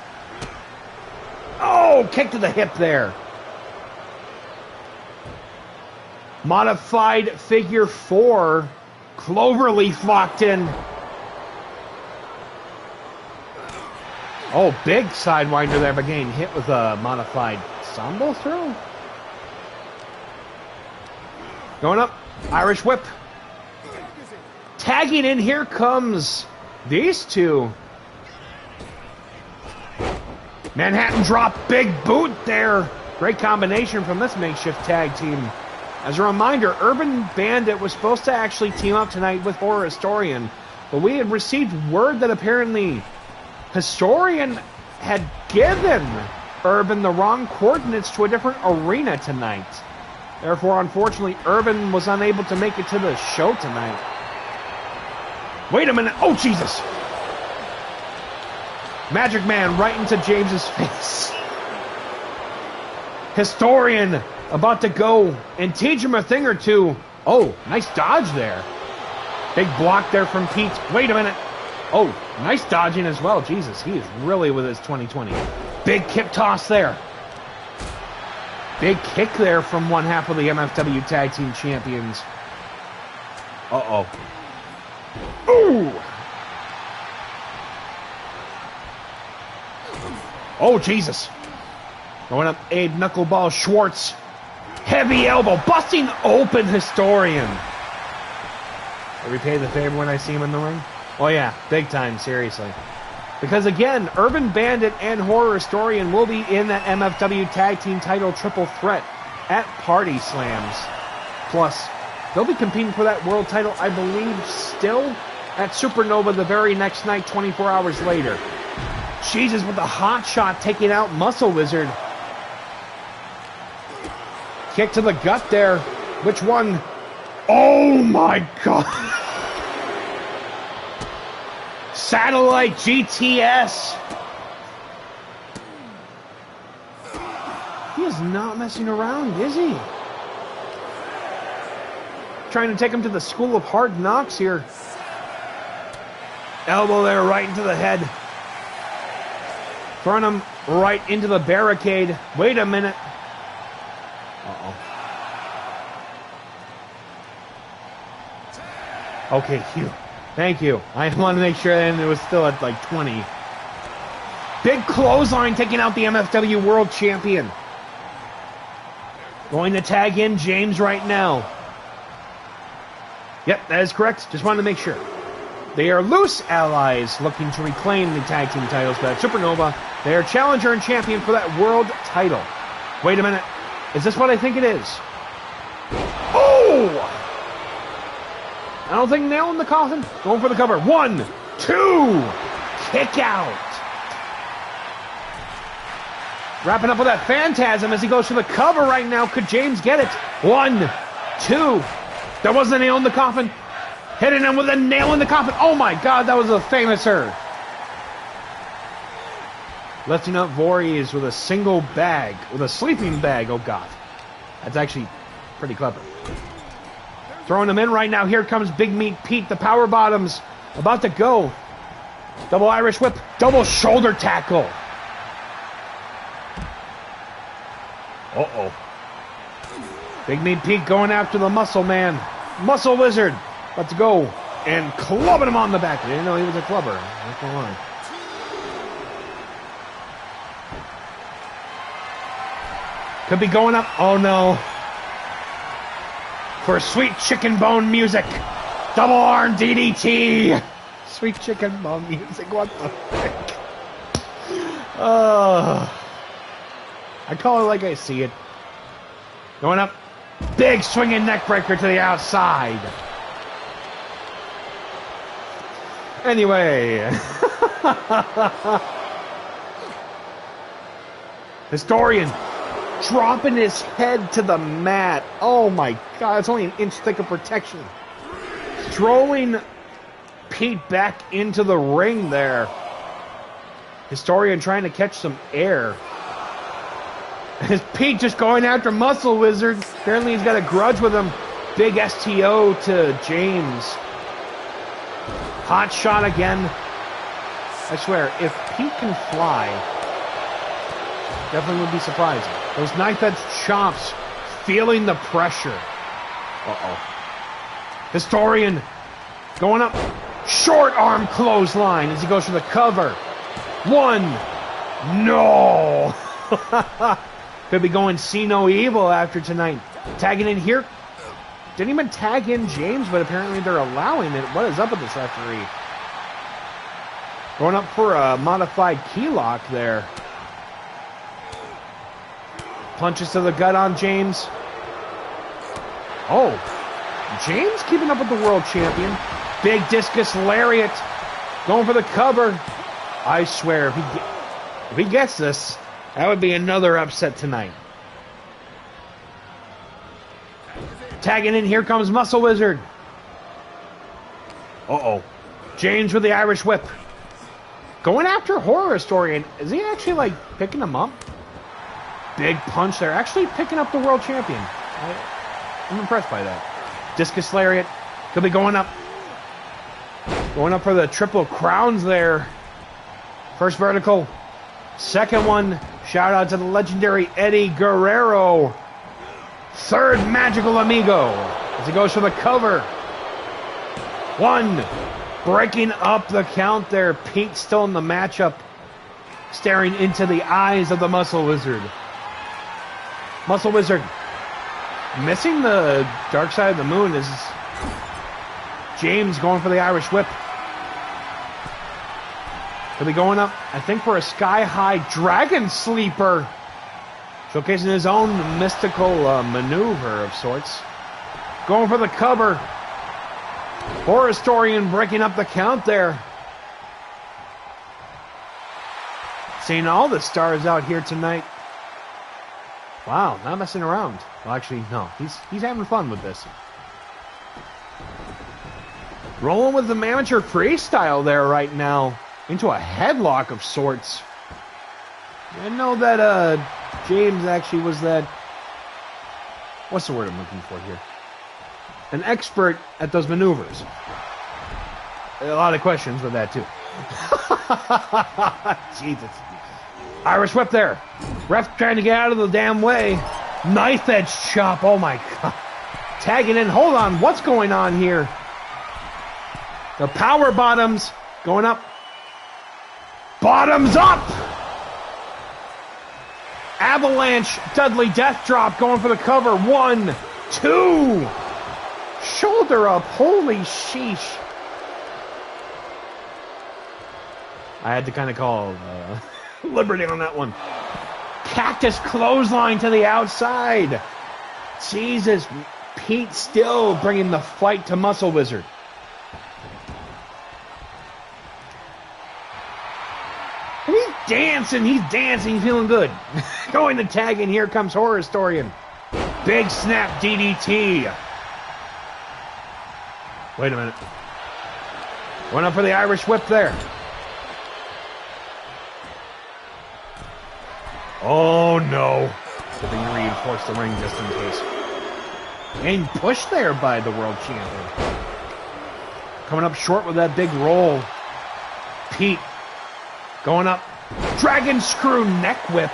Oh, kick to the hip there. Modified figure 4. Cloverleaf locked in. Oh, big sidewinder there, but getting hit with a modified Sambo throw. Going up. Irish whip. Tagging in, here comes these two. Manhattan drop, big boot there. Great combination from this makeshift tag team. As a reminder, Urban Bandit was supposed to actually team up tonight with Horror Historian, but we had received word that apparently Historian had given Urban the wrong coordinates to a different arena tonight. Therefore, unfortunately, Urban was unable to make it to the show tonight. Wait a minute. Oh, Jesus. Magic Man right into James's face. Historian about to go and teach him a thing or two. Oh, nice dodge there. Big block there from Pete. Wait a minute. Oh, nice dodging as well. Jesus, he is really with his 2020. Big kip toss there. Big kick there from one half of the MFW Tag Team Champions. Uh-oh. Ooh! Oh, Jesus. Going up, Abe Knuckleball Schwartz. Heavy elbow, busting open Historian. I repay the favor when I see him in the ring. Oh yeah, big time, seriously. Because again, Urban Bandit and Horror Historian will be in that MFW Tag Team title triple threat at Party Slams. Plus, they'll be competing for that world title, I believe, still at Supernova the very next night, 24 hours later. Jesus with the hot shot taking out Muscle Wizard. Kick to the gut there. Which one? Oh my God. Satellite GTS. He is not messing around, is he? Trying to take him to the School of Hard Knocks here. Elbow there right into the head. Throwing him right into the barricade. Wait a minute. Uh-oh. Okay, phew. Thank you. I want to make sure that it was still at like 20. Big clothesline taking out the MFW World Champion. Going to tag in James right now. Yep, that is correct. Just wanted to make sure. They are loose allies looking to reclaim the tag team titles, but at Supernova, they are challenger and champion for that world title. Wait a minute. Is this what I think it is? Oh! I don't think nail in the coffin. Going for the cover. 1, 2. Kick out. Wrapping up with that Phantasm as he goes for the cover right now. Could James get it? 1, 2. There wasn't a nail in the coffin. Hitting him with a nail in the coffin. Oh my God, that was a famouser. Lifting up Voorhees with a single bag, with a sleeping bag. Oh God, that's actually pretty clever. Throwing him in right now. Here comes Big Meat Pete, the power bottoms, about to go. Double Irish whip, double shoulder tackle. Uh-oh. Big Meat Pete going after the Muscle Man. Muscle Wizard. Let's go. And clubbing him on the back. I didn't know he was a clubber. Not gonna lie. Could be going up. Oh no. For sweet chicken bone music. Double arm DDT. Sweet chicken bone music. What the frick? I call it like I see it. Going up. Big swinging neck breaker to the outside. Anyway. Historian dropping his head to the mat. Oh my god, it's only an inch thick of protection. Throwing Pete back into the ring there. Historian trying to catch some air. Is Pete just going after Muscle Wizard? Apparently he's got a grudge with him. Big STO to James. Hot shot again. I swear, if Pete can fly, definitely would be surprising. Those knife edge chops, feeling the pressure. Historian going up. Short arm clothesline as he goes for the cover. One. No. Could be going see no evil after tonight. Tagging in here. Didn't even tag in James, but apparently they're allowing it. What is up with this referee? Going up for a modified key lock there. Punches to the gut on James. Oh. James keeping up with the world champion. Big discus lariat. Going for the cover. I swear, if he gets this, that would be another upset tonight. Tagging in, here comes Muscle Wizard. James with the Irish whip. Going after Horror Historian. Is he actually, like, picking him up? Big punch there. Actually picking up the world champion. I'm impressed by that. Discus lariat. Could be going up. Going up for the triple crowns there. First vertical. Second one. Shout out to the legendary Eddie Guerrero. Third magical amigo. As he goes for the cover. One. Breaking up the count there. Pete still in the matchup. Staring into the eyes of the Muscle Wizard. Muscle Wizard. Missing the dark side of the moon is James going for the Irish whip. He'll be going up, I think, for a sky-high dragon sleeper. Showcasing his own mystical maneuver of sorts. Going for the cover. Horror Historian breaking up the count there. Seeing all the stars out here tonight. Wow, not messing around. Well, actually, no. He's having fun with this. Rolling with the amateur freestyle there right now. Into a headlock of sorts. I know that James actually was that... What's the word I'm looking for here? An expert at those maneuvers. A lot of questions with that too. Jesus. Irish whip there. Ref trying to get out of the damn way. Knife edge chop. Oh my god. Tagging in. Hold on. What's going on here? The power bottoms going up. Bottoms up. Avalanche Dudley Death Drop going for the cover. 1, 2. Shoulder up. Holy sheesh. I had to kind of call liberty on that one. Cactus clothesline to the outside. Jesus. Pete still bringing the fight to Muscle Wizard. And he's dancing, feeling good. Going to tag in, here comes Horror Historian. Big snap DDT. Wait a minute. Went up for the Irish whip there. Oh no. Good thing you reinforced the ring just in case. And pushed there by the world champion. Coming up short with that big roll. Pete going up. Dragon screw neck whip.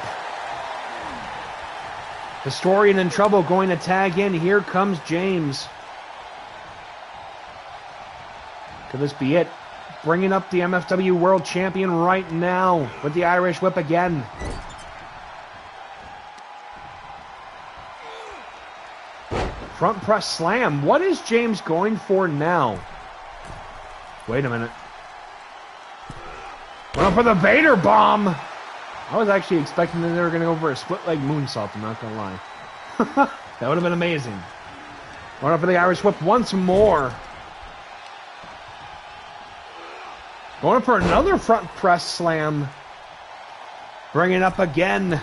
Historian in trouble going to tag in. Here comes James. Could this be it? Bringing up the MFW World Champion right now with the Irish whip again. Front press slam. What is James going for now? Wait a minute. Went up for the Vader bomb. I was actually expecting that they were going to go for a split leg moonsault. I'm not going to lie. That would have been amazing. Went up for the Irish whip once more. Going for another front press slam. Bring it up again.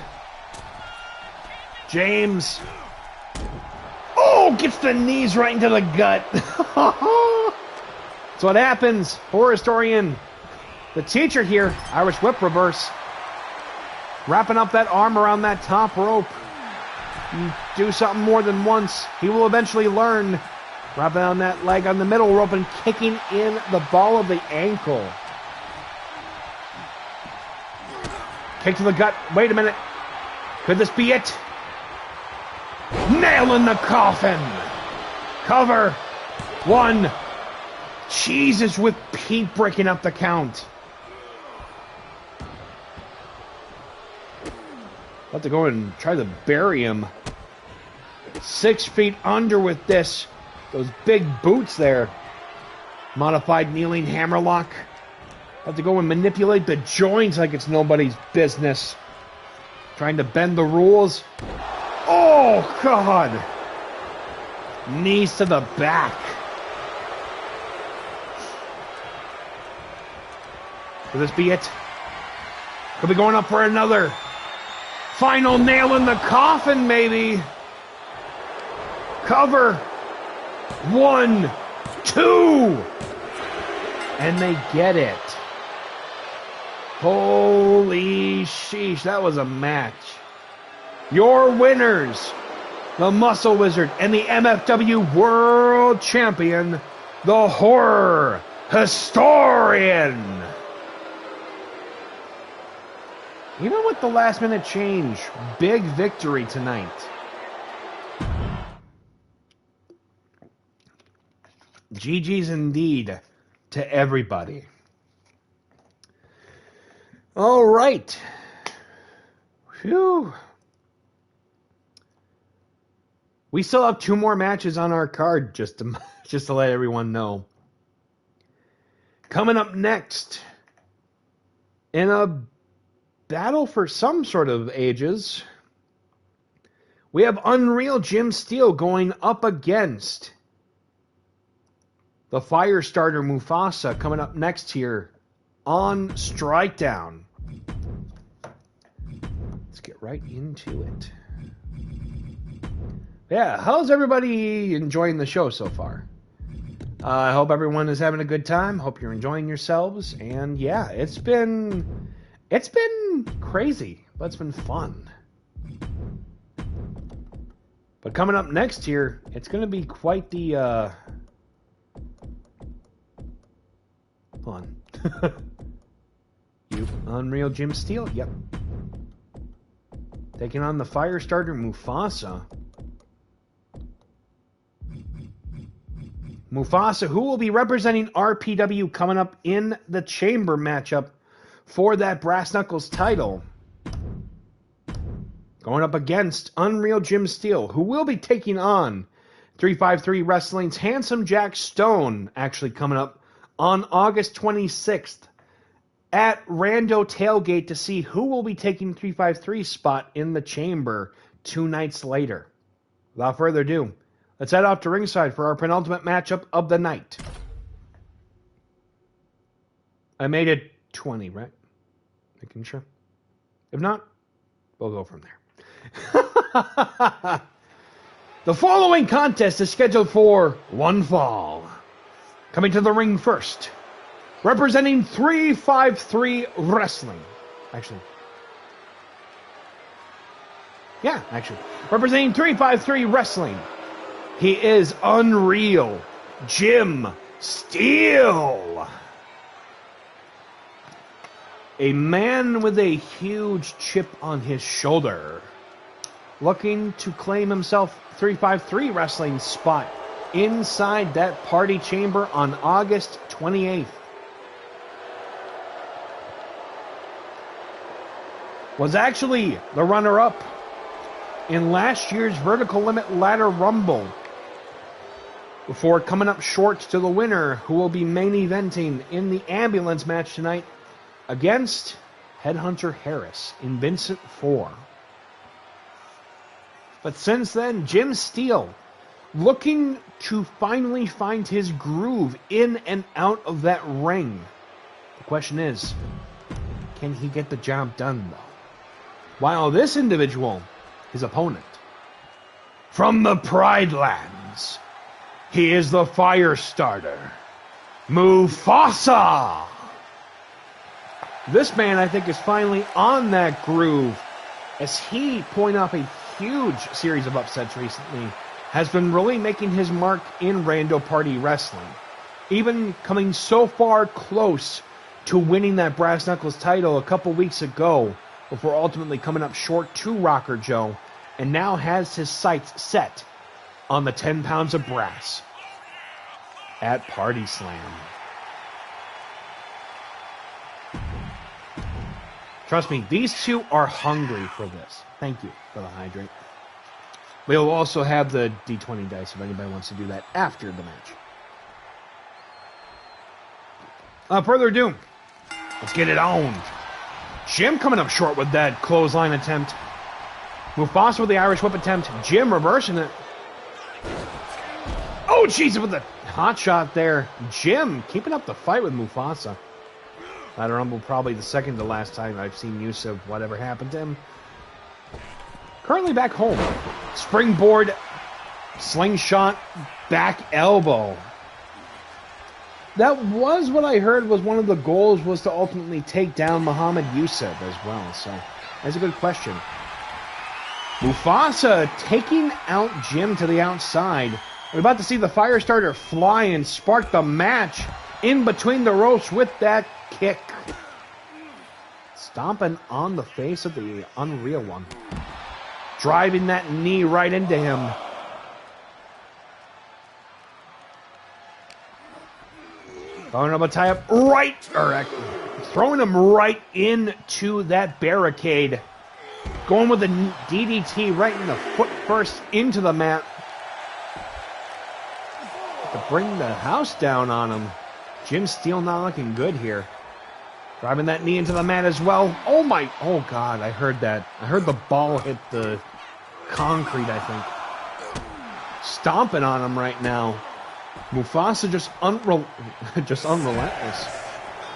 James. Oh, gets the knees right into the gut. That's what happens. Horror historian, the teacher here, Irish whip reverse. Wrapping up that arm around that top rope. You do something more than once, he will eventually learn. Wrapping on that leg on the middle rope and kicking in the ball of the ankle. Kick to the gut. Wait a minute. Could this be it? Nail in the coffin. Cover. 1. Jesus, with Pete breaking up the count. About to go and try to bury him. 6 feet under with this. Those big boots there. Modified kneeling hammerlock. About to go and manipulate the joints like it's nobody's business. Trying to bend the rules. Oh, God. Knees to the back. Could this be it? Could be going up for another final nail in the coffin, maybe. Cover. 1, 2. And they get it. Holy sheesh, that was a match. Your winners, the Muscle Wizard and the MFW World Champion, the Horror Historian. Even with the last minute change, big victory tonight. GG's indeed to everybody. All right. Phew. We still have 2 more matches on our card, just to let everyone know. Coming up next, in a battle for some sort of ages, we have Unreal Jim Steele going up against the Firestarter Mufasa, coming up next here on Strikedown. Let's get right into it. Yeah, how's everybody enjoying the show so far? I hope everyone is having a good time. Hope you're enjoying yourselves. And yeah, it's been crazy, but it's been fun. But coming up next here, it's going to be quite the hold on. You Unreal Jim Steele? Yep. Taking on the Firestarter Mufasa. Mufasa, who will be representing RPW coming up in the Chamber matchup for that Brass Knuckles title. Going up against Unreal Jim Steele, who will be taking on 353 Wrestling's Handsome Jack Stone, actually coming up on August 26th at Rando Tailgate to see who will be taking 353's spot in the Chamber 2 nights later. Without further ado, let's head off to ringside for our penultimate matchup of the night. I made it 20, right? Making sure. If not, we'll go from there. The following contest is scheduled for one fall. Coming to the ring first, representing 353 Wrestling. Representing 353 Wrestling. He is Unreal Jim Steele. A man with a huge chip on his shoulder. Looking to claim himself 353 Wrestling spot inside that party chamber on August 28th. Was actually the runner-up in last year's Vertical Limit Ladder Rumble, before coming up short to the winner, who will be main eventing in the ambulance match tonight against Headhunter Harris in Vincent 4. But since then, Jim Steele, looking to finally find his groove in and out of that ring, The question is, can he get the job done, though? While this individual, his opponent, from the Pride Lands, he is the fire starter, Mufasa! This man, I think, is finally on that groove, as he, pulling off a huge series of upsets recently, has been really making his mark in Rando Party Wrestling. Even coming so far close to winning that Brass Knuckles title a couple weeks ago, before ultimately coming up short to Rocker Joe, and now has his sights set on the 10 pounds of brass at Party Slam. Trust me, these two are hungry for this. Thank you for the hydrate. We'll also have the D20 dice if anybody wants to do that after the match. Further ado, let's get it on. Jim coming up short with that clothesline attempt. Mufasa with the Irish whip attempt. Jim reversing it. Oh, jeez, with the hot shot there. Jim keeping up the fight with Mufasa. Ladder Rumble probably the second to last time I've seen use of whatever happened to him. Currently back home. Springboard, slingshot, back elbow. That was what I heard was one of the goals, was to ultimately take down Muhammad Yusuf as well. So that's a good question. Mufasa taking out Jim to the outside. We're about to see the fire starter fly and spark the match in between the ropes with that kick. Stomping on the face of the Unreal One. Driving that knee right into him. Throwing him a tie-up right, or throwing him right into that barricade. Going with the DDT right in the foot first into the mat. To bring the house down on him. Jim Steele not looking good here. Driving that knee into the mat as well. Oh God, I heard that. I heard the ball hit the concrete, I think. Stomping on him right now. Mufasa just unrelentless.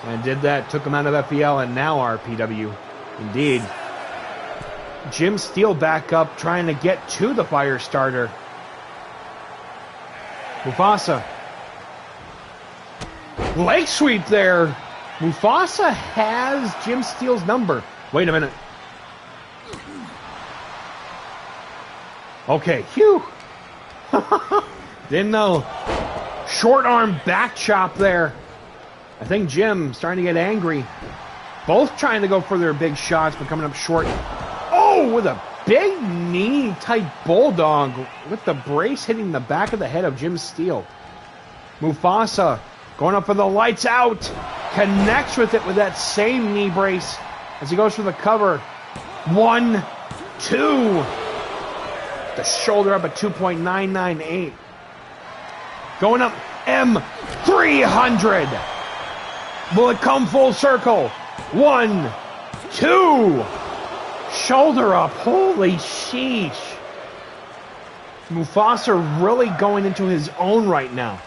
And did that, took him out of FPL and now RPW. Indeed. Jim Steele back up, trying to get to the fire starter. Mufasa. Leg sweep there. Mufasa has Jim Steele's number. Wait a minute. Okay, phew. Didn't know. Short arm back chop there. I think Jim starting to get angry. Both trying to go for their big shots, but coming up short. Oh, with a big knee tight bulldog with the brace hitting the back of the head of Jim Steele. Mufasa going up for the lights out. Connects with it with that same knee brace as he goes for the cover. 1, 2. The shoulder up at 2.998. Going up M300. Will it come full circle? 1, 2. Shoulder up. Holy sheesh. Mufasa really going into his own right now.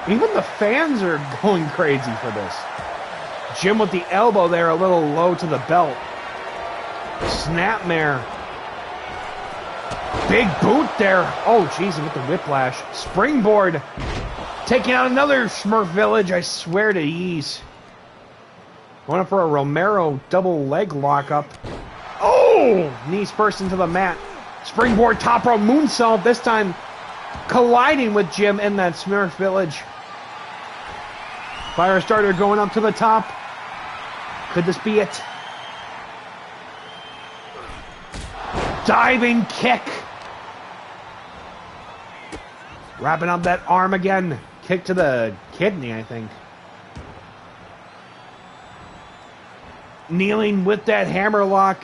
Even the fans are going crazy for this. Jim with the elbow there, a little low to the belt. Snapmare. Big boot there. Oh, jeez, with the whiplash. Springboard. Taking out another Smurf Village, I swear to ease. Going up for a Romero double leg lockup. Oh! Knees first into the mat. Springboard top row moonsault, this time colliding with Jim in that Smurf Village. Firestarter going up to the top. Could this be it? Diving kick. Wrapping up that arm again. Kick to the kidney, I think. Kneeling with that hammerlock.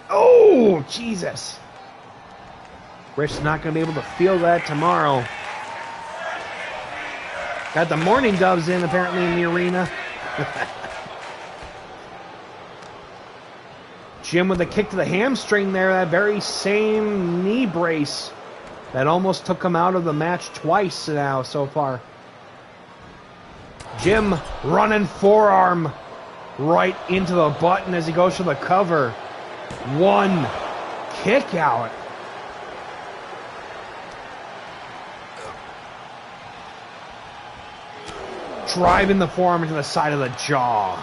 Oh, Jesus. Rick's not going to be able to feel that tomorrow. Got the Morning Doves in, apparently, in the arena. Jim with a kick to the hamstring there. That very same knee brace that almost took him out of the match twice now so far. Jim running forearm right into the button as he goes for the cover. One kick out. Driving the forearm into the side of the jaw.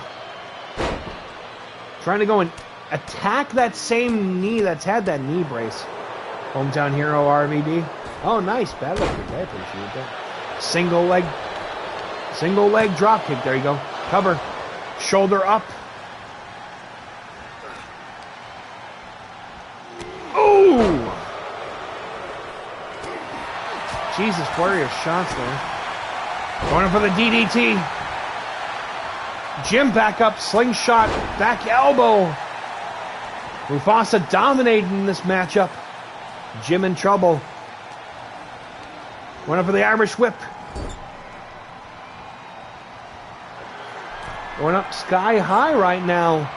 Trying to go and attack that same knee that's had that knee brace. Hometown hero RVD. Oh, nice. Battle kick. I appreciate that. Single leg drop kick. There you go. Cover. Shoulder up. Ooh! Jesus, flurry of shots there. Going in for the DDT. Jim back up, slingshot, back elbow. Mufasa dominating this matchup. Jim in trouble. Going in for the Irish whip. Going up sky high right now.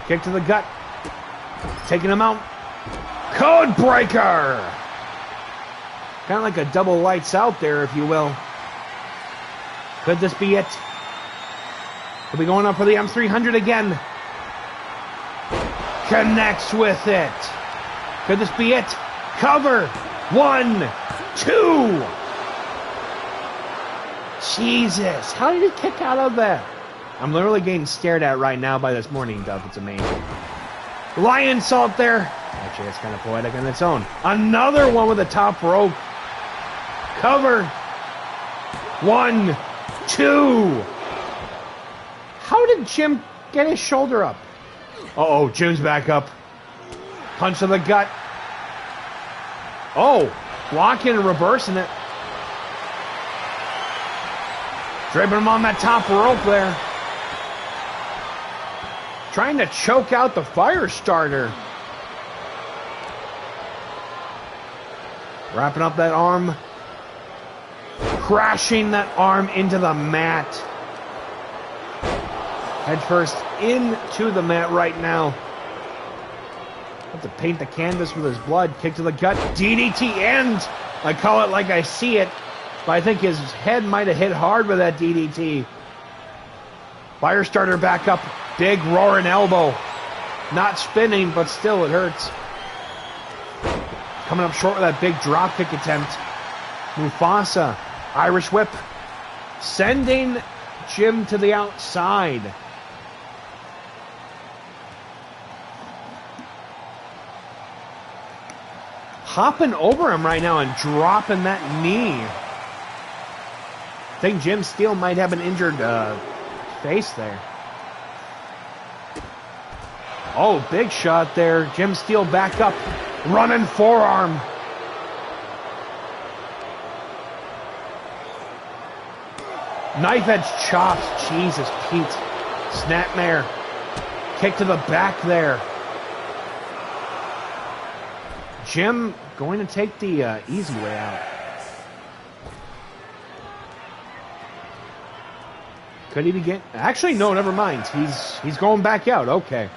Kick to the gut. Taking him out. Code breaker. Kind of like a double lights out there, if you will. Could this be it? Could be going up for the M300 again. Connects with it. Could this be it? Cover. 1, 2. Jesus. How did he kick out of that? I'm literally getting stared at right now by this morning dove. It's amazing. Lion salt there. Actually, that's kind of poetic on its own. Another one with the top rope. Cover. 1, 2. How did Jim get his shoulder up? Uh-oh, Jim's back up. Punch to the gut. Oh, blocking and reversing it. Draping him on that top rope there. Trying to choke out the fire starter. Wrapping up that arm. Crashing that arm into the mat. Head first into the mat right now. Have to paint the canvas with his blood. Kick to the gut. DDT end. I call it like I see it. But I think his head might have hit hard with that DDT. Firestarter back up. Big roaring elbow. Not spinning, but still it hurts. Coming up short with that big drop kick attempt. Mufasa. Irish whip. Sending Jim to the outside. Hopping over him right now and dropping that knee. I think Jim Steele might have an injured face there. Oh, big shot there. Jim Steele back up. Running forearm. Knife edge chops. Jesus, Pete. Snapmare. Kick to the back there. Jim going to take the easy way out. Could he be getting... Actually, no, never mind. He's going back out. Okay.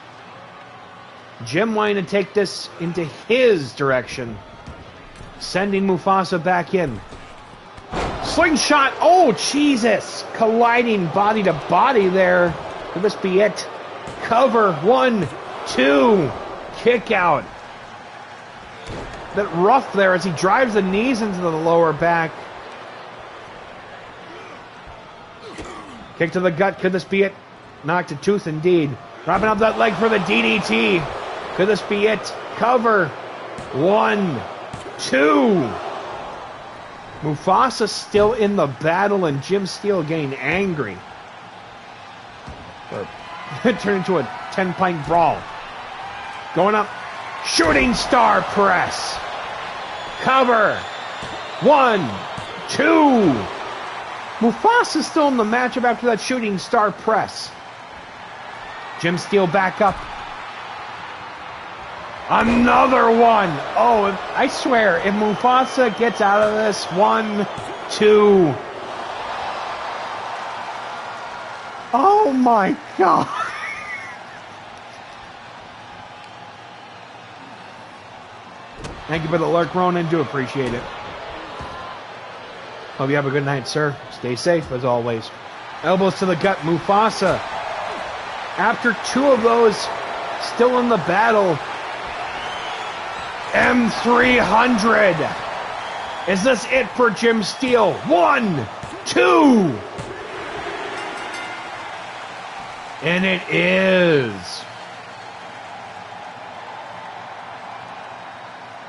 Jim wanting to take this into his direction. Sending Mufasa back in. Slingshot. Oh, Jesus. Colliding body to body there. Could this be it? Cover. 1, 2. Kick out. That rough there as he drives the knees into the lower back. Kick to the gut. Could this be it? Knocked a tooth indeed. Wrapping up that leg for the DDT. Could this be it? Cover. 1, 2. Mufasa still in the battle and Jim Steele getting angry. It turned into a 10-pint brawl. Going up. Shooting star press. Cover. 1, 2. Mufasa's still in the matchup after that shooting star press. Jim Steele back up. Another one. Oh, I swear, if Mufasa gets out of this, 1, 2. Oh my God. Thank you for the lurk, Ronan. Do appreciate it. Hope you have a good night, sir. Stay safe, as always. Elbows to the gut. Mufasa, after 2 of those, still in the battle. M300. Is this it for Jim Steele? 1, 2. And it is.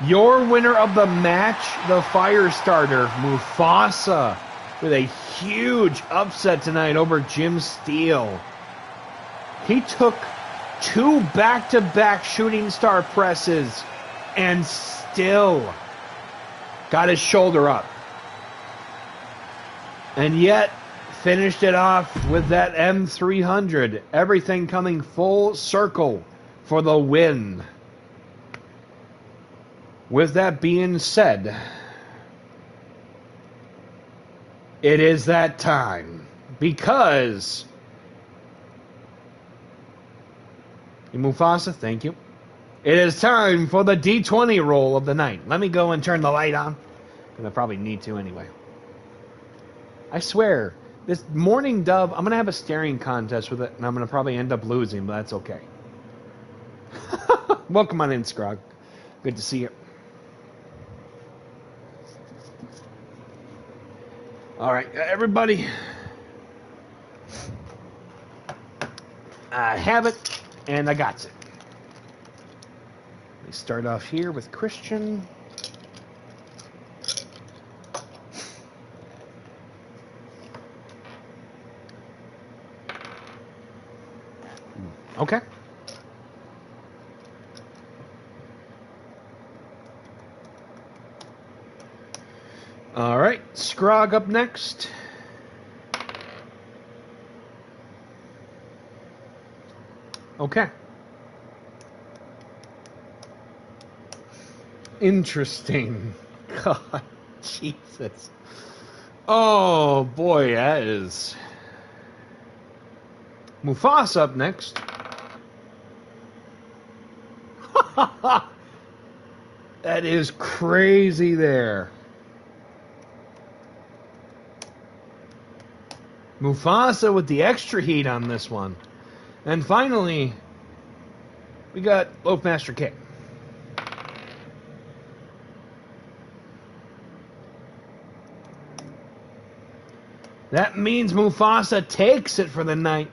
Your winner of the match, the Firestarter, Mufasa, with a huge upset tonight over Jim Steele. He took 2 back-to-back shooting star presses and still got his shoulder up. And yet finished it off with that M300. Everything coming full circle for the win. With that being said, it is that time, because Mufasa, thank you. It is time for the D20 roll of the night. Let me go and turn the light on, because I probably need to anyway. I swear, this Morning Dove, I'm going to have a staring contest with it, and I'm going to probably end up losing, but that's okay. Welcome on in, Scrog. Good to see you. All right, everybody. I have it, and I got it. Let me start off here with Christian. Okay. All right, Scrog up next. Okay. Interesting. God, Jesus. Oh, boy, that is... Mufasa up next. That is crazy there. Mufasa with the extra heat on this one. And finally, we got Loafmaster K. That means Mufasa takes it for the night.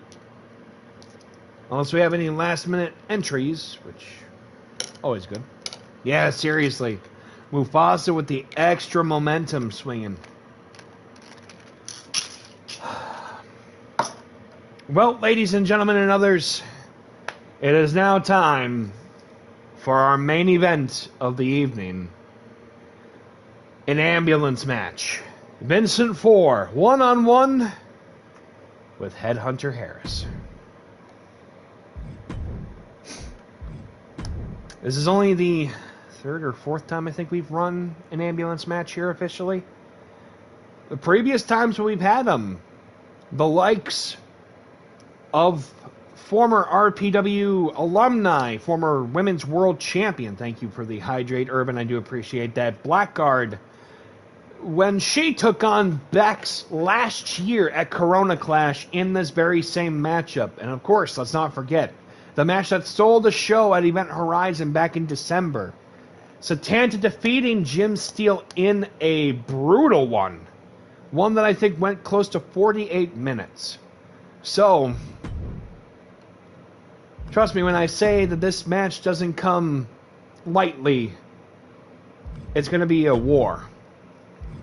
Unless we have any last-minute entries, which, always good. Yeah, seriously. Mufasa with the extra momentum swinging. Well, ladies and gentlemen and others, it is now time for our main event of the evening. An ambulance match. Vincent 4, one-on-one with Headhunter Harris. This is only the 3rd or 4th time I think we've run an ambulance match here officially. The previous times we've had them, the likes of former RPW alumni, former women's world champion, thank you for the hydrate, Urban, I do appreciate that, Blackguard, when she took on Bex last year at Corona Clash in this very same matchup. And of course, let's not forget, the match that stole the show at Event Horizon back in December. Satanta defeating Jim Steele in a brutal one. One that I think went close to 48 minutes. So, trust me when I say that this match doesn't come lightly. It's going to be a war.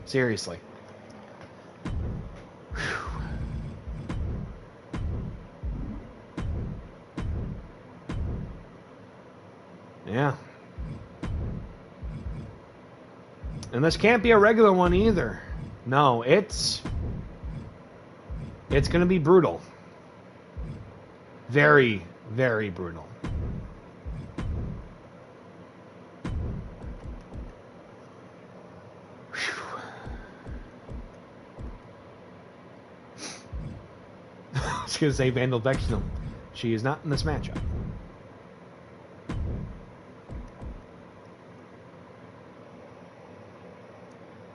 Seriously. Yeah. And this can't be a regular one either. No, it's going to be brutal. Very, very brutal. I was going to say Vandal Vexnum. She is not in this matchup.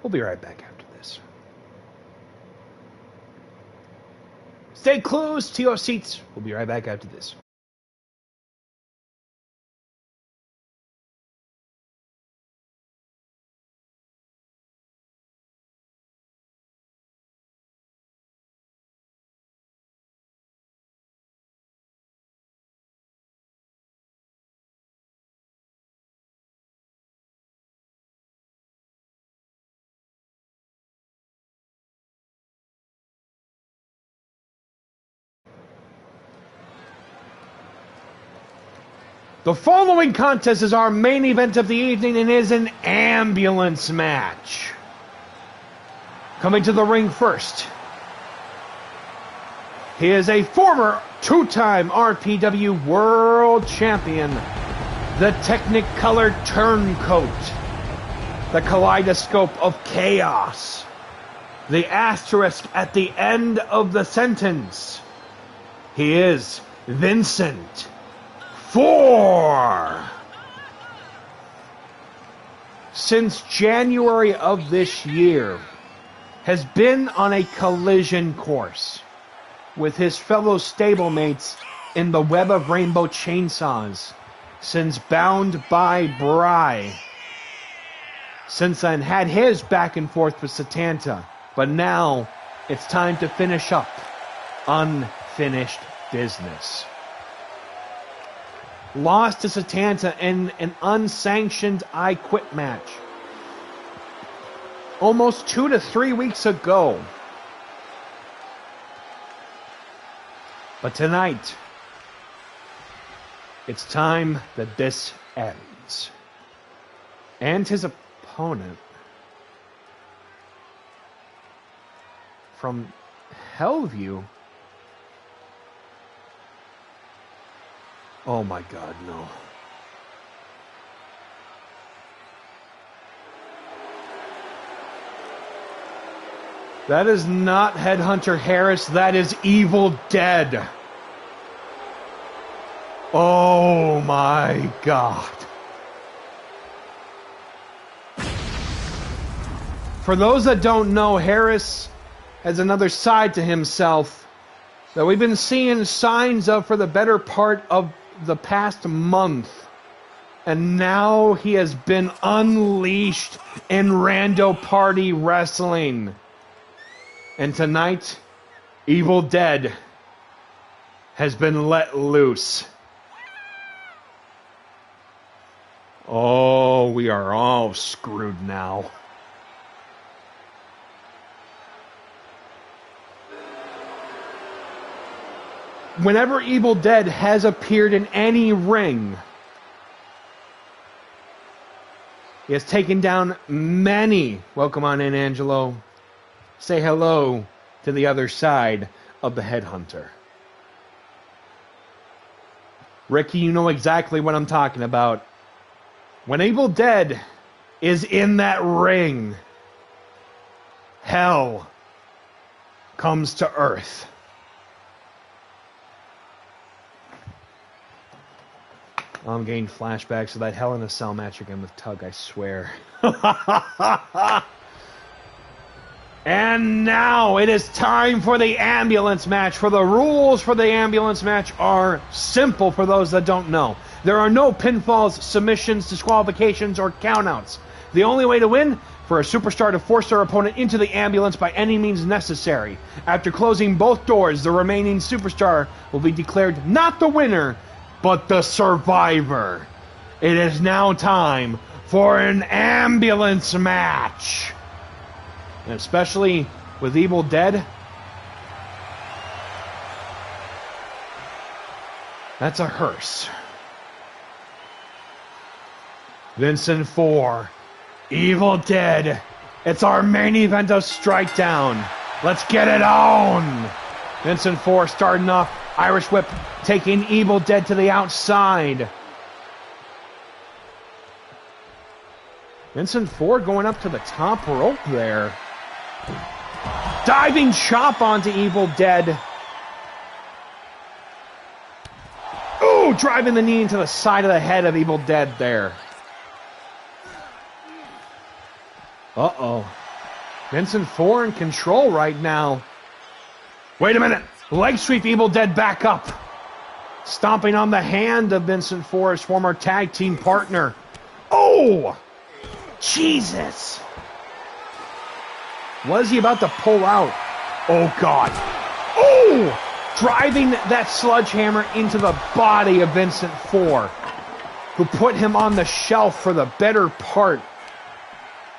We'll be right back after this. Stay close to your seats. We'll be right back after this. The following contest is our main event of the evening and is an ambulance match. Coming to the ring first, he is a former two-time RPW World Champion, the Technicolor Turncoat, the Kaleidoscope of Chaos, the asterisk at the end of the sentence. He is Vincent. 4. Since January of this year, has been on a collision course with his fellow stablemates in the web of rainbow chainsaws since Bound by Bry. Since then had his back and forth with Satanta, but now it's time to finish up unfinished business. Lost to Satanta in an unsanctioned I Quit match almost 2 to 3 weeks ago. But tonight, it's time that this ends. And his opponent from Hellview. Oh my God, no. That is not Headhunter Harris, that is Evil Dead. Oh my God. For those that don't know, Harris has another side to himself that we've been seeing signs of for the better part of the past month, and now he has been unleashed in Rando Party Wrestling. And tonight, Evil Dead has been let loose. Oh, we are all screwed now. Whenever Evil Dead has appeared in any ring, he has taken down many. Welcome on in, Angelo. Say hello to the other side of the Headhunter. Ricky, you know exactly what I'm talking about. When Evil Dead is in that ring, hell comes to earth. I'm getting flashbacks of that Hell in a Cell match again with Tug, I swear. And now it is time for the ambulance match. For the rules for the ambulance match are simple for those that don't know. There are no pinfalls, submissions, disqualifications, or countouts. The only way to win, for a superstar to force their opponent into the ambulance by any means necessary. After closing both doors, the remaining superstar will be declared not the winner, but the survivor. It is now time for an ambulance match. And especially with Evil Dead, that's a hearse. Vincent 4, Evil Dead. It's our main event of Strikedown. Let's get it on. Vincent 4 starting off, Irish Whip, taking Evil Dead to the outside. Vincent 4 going up to the top rope there. Diving chop onto Evil Dead. Ooh, driving the knee into the side of the head of Evil Dead there. Uh-oh. Vincent 4 in control right now. Wait a minute. Leg sweep, Evil Dead back up. Stomping on the hand of Vincent Forrest, former tag team partner. Oh! Jesus! Was he about to pull out? Oh, God. Oh! Driving that sledgehammer into the body of Vincent Forrest, who put him on the shelf for the better part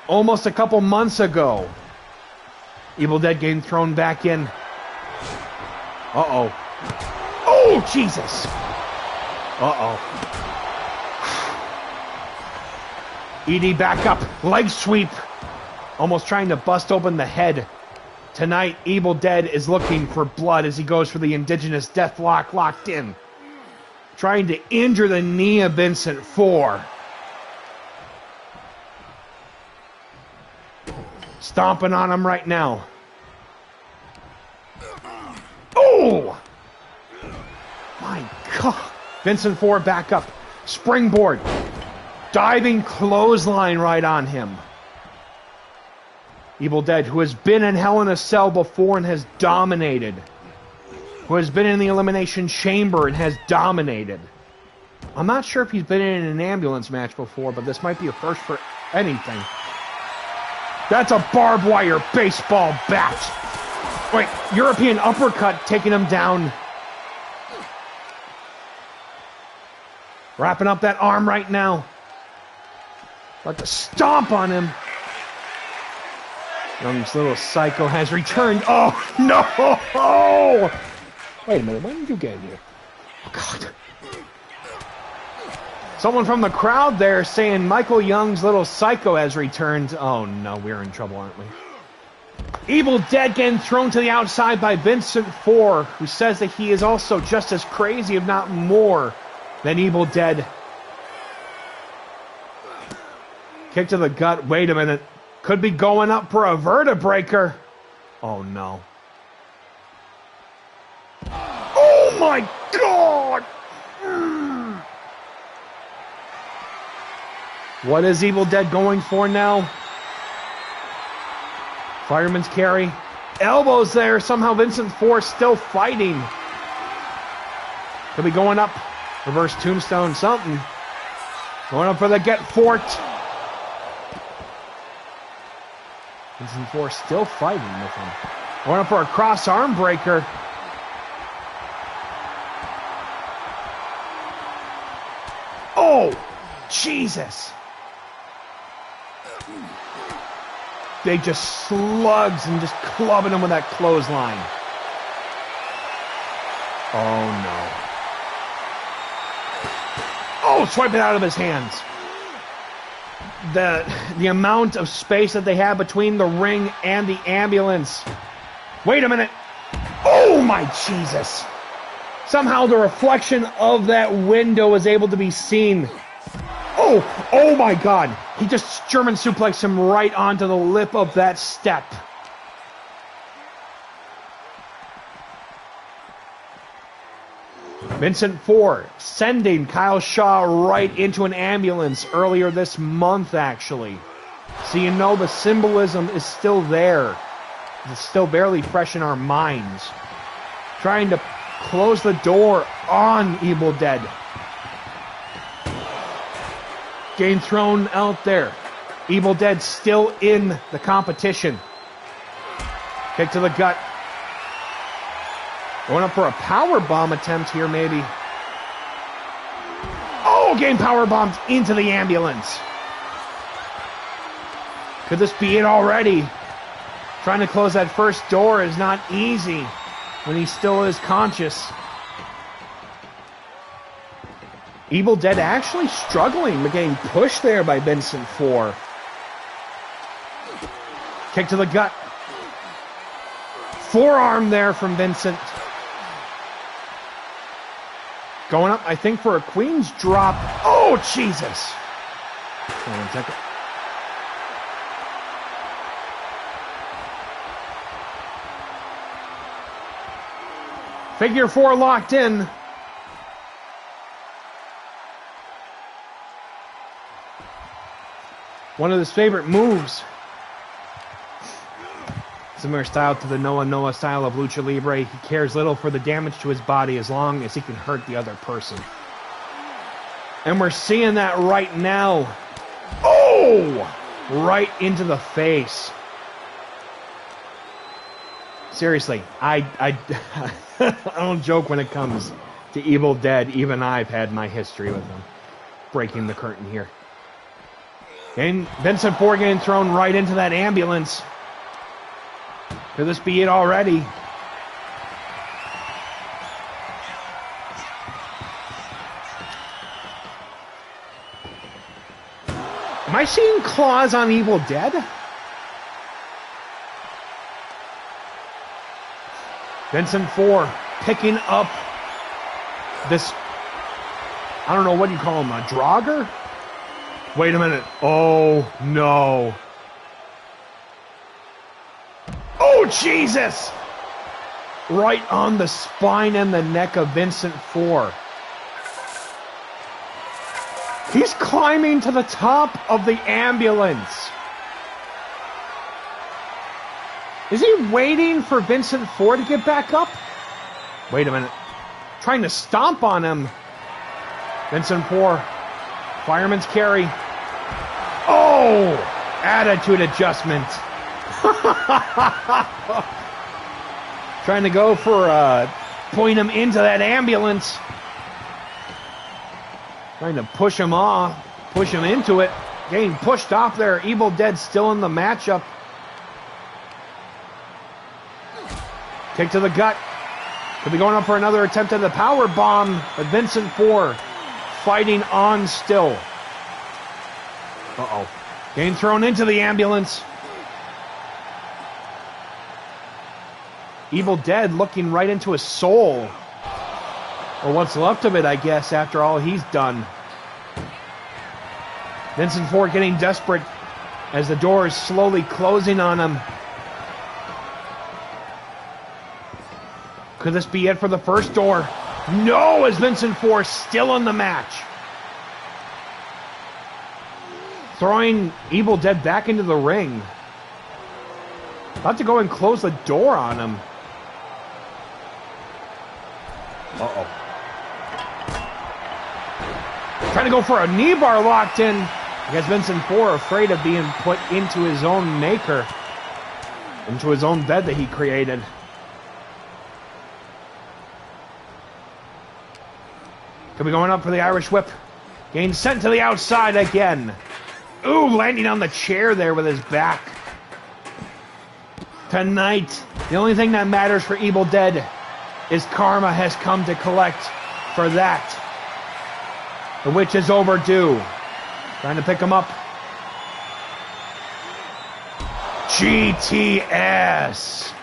almost a couple months ago. Evil Dead getting thrown back in. Uh-oh. Oh, Jesus! Uh-oh. ED back up. Leg sweep. Almost trying to bust open the head. Tonight, Evil Dead is looking for blood as he goes for the indigenous deathlock locked in. Trying to injure the knee of Vincent Forrest. Stomping on him right now. Oh! My God. Vincent Forrest back up. Springboard. Diving clothesline right on him. Evil Dead, who has been in Hell in a Cell before and has dominated. Who has been in the Elimination Chamber and has dominated. I'm not sure if he's been in an ambulance match before, but this might be a first for anything. That's a barbed wire baseball bat. Wait, European uppercut taking him down. Wrapping up that arm right now. About to stomp on him. Young's little psycho has returned. Oh, no! Wait a minute, when did you get here? Oh, God. Someone from the crowd there saying Michael Young's little psycho has returned. Oh, no, we're in trouble, aren't we? Evil Dead getting thrown to the outside by Vincent Forrest, who says that he is also just as crazy, if not more, than Evil Dead. Kick to the gut. Wait a minute. Could be going up for a vertebreaker. Oh, no. Oh, my God! What is Evil Dead going for now? Fireman's carry. Elbows there. Somehow Vincent Forrest still fighting. Could be going up. Reverse tombstone, something. Going up for the get fort. Vincent Forrest still fighting with him. Going up for a cross arm breaker. Oh, Jesus. They just slugs and just clubbing him with that clothesline. Oh, no. Oh, swipe it out of his hands. The amount of space that they have between the ring and the ambulance. Wait a minute. Oh, my Jesus. Somehow the reflection of that window is able to be seen. Oh my God. He just German suplexed him right onto the lip of that step. Vincent Forrest sending Kyle Shaw right into an ambulance earlier this month, actually. So you know the symbolism is still there. It's still barely fresh in our minds. Trying to close the door on Evil Dead. Getting thrown out there. Evil Dead still in the competition. Kick to the gut. Going up for a power bomb attempt here, maybe. Oh, getting power bombed into the ambulance. Could this be it already? Trying to close that first door is not easy when he still is conscious. Evil Dead actually struggling, but getting pushed there by Vincent Forrest. Kick to the gut. Forearm there from Vincent. Going up, I think, for a Queen's drop. Oh, Jesus. Hold on a second. Figure 4 locked in. One of his favorite moves. Similar style to the Noah style of Lucha Libre, he cares little for the damage to his body as long as he can hurt the other person. And we're seeing that right now. Oh! Right into the face. Seriously, I don't joke when it comes to Evil Dead. Even I've had my history with them. Breaking the curtain here. And Vincent Ford getting thrown right into that ambulance. Could this be it already? Am I seeing claws on Evil Dead? Vincent Ford picking up this, I don't know, what do you call him, a drogger? Wait a minute. Oh, no. Oh, Jesus! Right on the spine and the neck of Vincent Ford. He's climbing to the top of the ambulance. Is he waiting for Vincent Ford to get back up? Wait a minute. Trying to stomp on him. Vincent Ford. Fireman's carry. Oh! Attitude adjustment. Trying to go for point him into that ambulance. Trying to push him off. Push him into it. Getting pushed off there. Evil Dead still in the matchup. Kick to the gut. Could be going up for another attempt at the power bomb. But Vincent Ford fighting on still. Uh-oh. Getting thrown into the ambulance. Evil Dead looking right into his soul. Or what's left of it, I guess, after all he's done. Vincent Ford getting desperate as the door is slowly closing on him. Could this be it for the first door? No, as Vincent Ford still in the match. Throwing Evil Dead back into the ring. About to go and close the door on him. Uh-oh. Trying to go for a knee bar locked in. I guess Vincent Ford afraid of being put into his own maker. Into his own bed that he created. Could be going up for the Irish whip. Getting sent to the outside again. Ooh, landing on the chair there with his back. Tonight, the only thing that matters for Evil Dead is karma has come to collect for that. The witch is overdue. Trying to pick him up. GTS.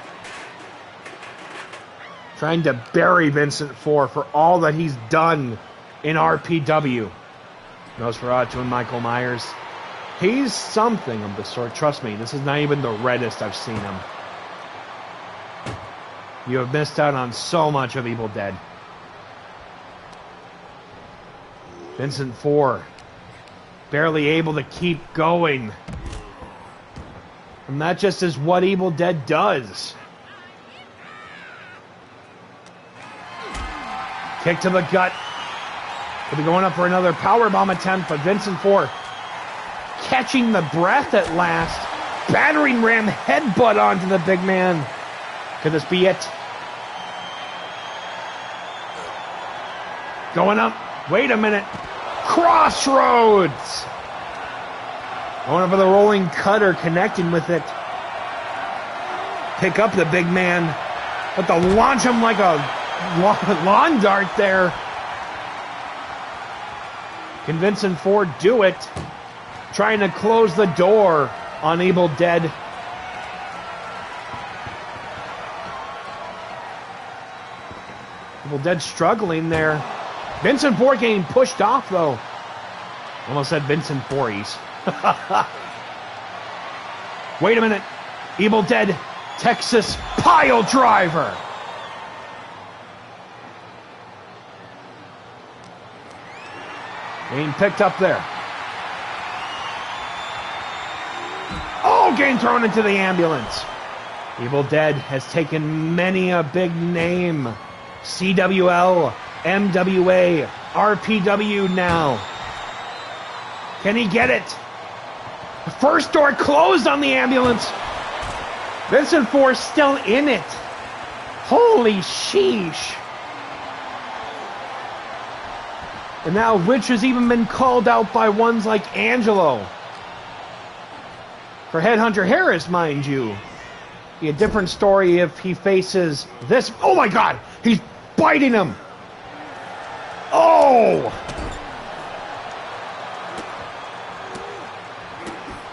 Trying to bury Vincent Ford for all that he's done in RPW. Nosferatu and Michael Myers. He's something of the sort. Trust me, this is not even the reddest I've seen him. You have missed out on so much of Evil Dead. Vincent Ford, barely able to keep going. And that just is what Evil Dead does. Kick to the gut. Could be going up for another powerbomb attempt, but Vincent Ford catching the breath at last. Battering ram headbutt onto the big man. Could this be it? Going up. Wait a minute. Crossroads. Going up for the rolling cutter, connecting with it. Pick up the big man. But to launch him like a lawn dart there. Can Vincent Ford do it? Trying to close the door on Evil Dead. Evil Dead struggling there. Vincent Ford getting pushed off, though. Almost said Vincent Voorhees. Wait a minute. Evil Dead, Texas pile driver. Getting picked up there. Oh, getting thrown into the ambulance. Evil Dead has taken many a big name. CWL, MWA, RPW now. Can he get it? The first door closed on the ambulance. Vincent 4 still in it. Holy sheesh. And now Rich has even been called out by ones like Angelo. For Headhunter Harris, mind you. Be a different story if he faces this. Oh my God! He's biting him! Oh!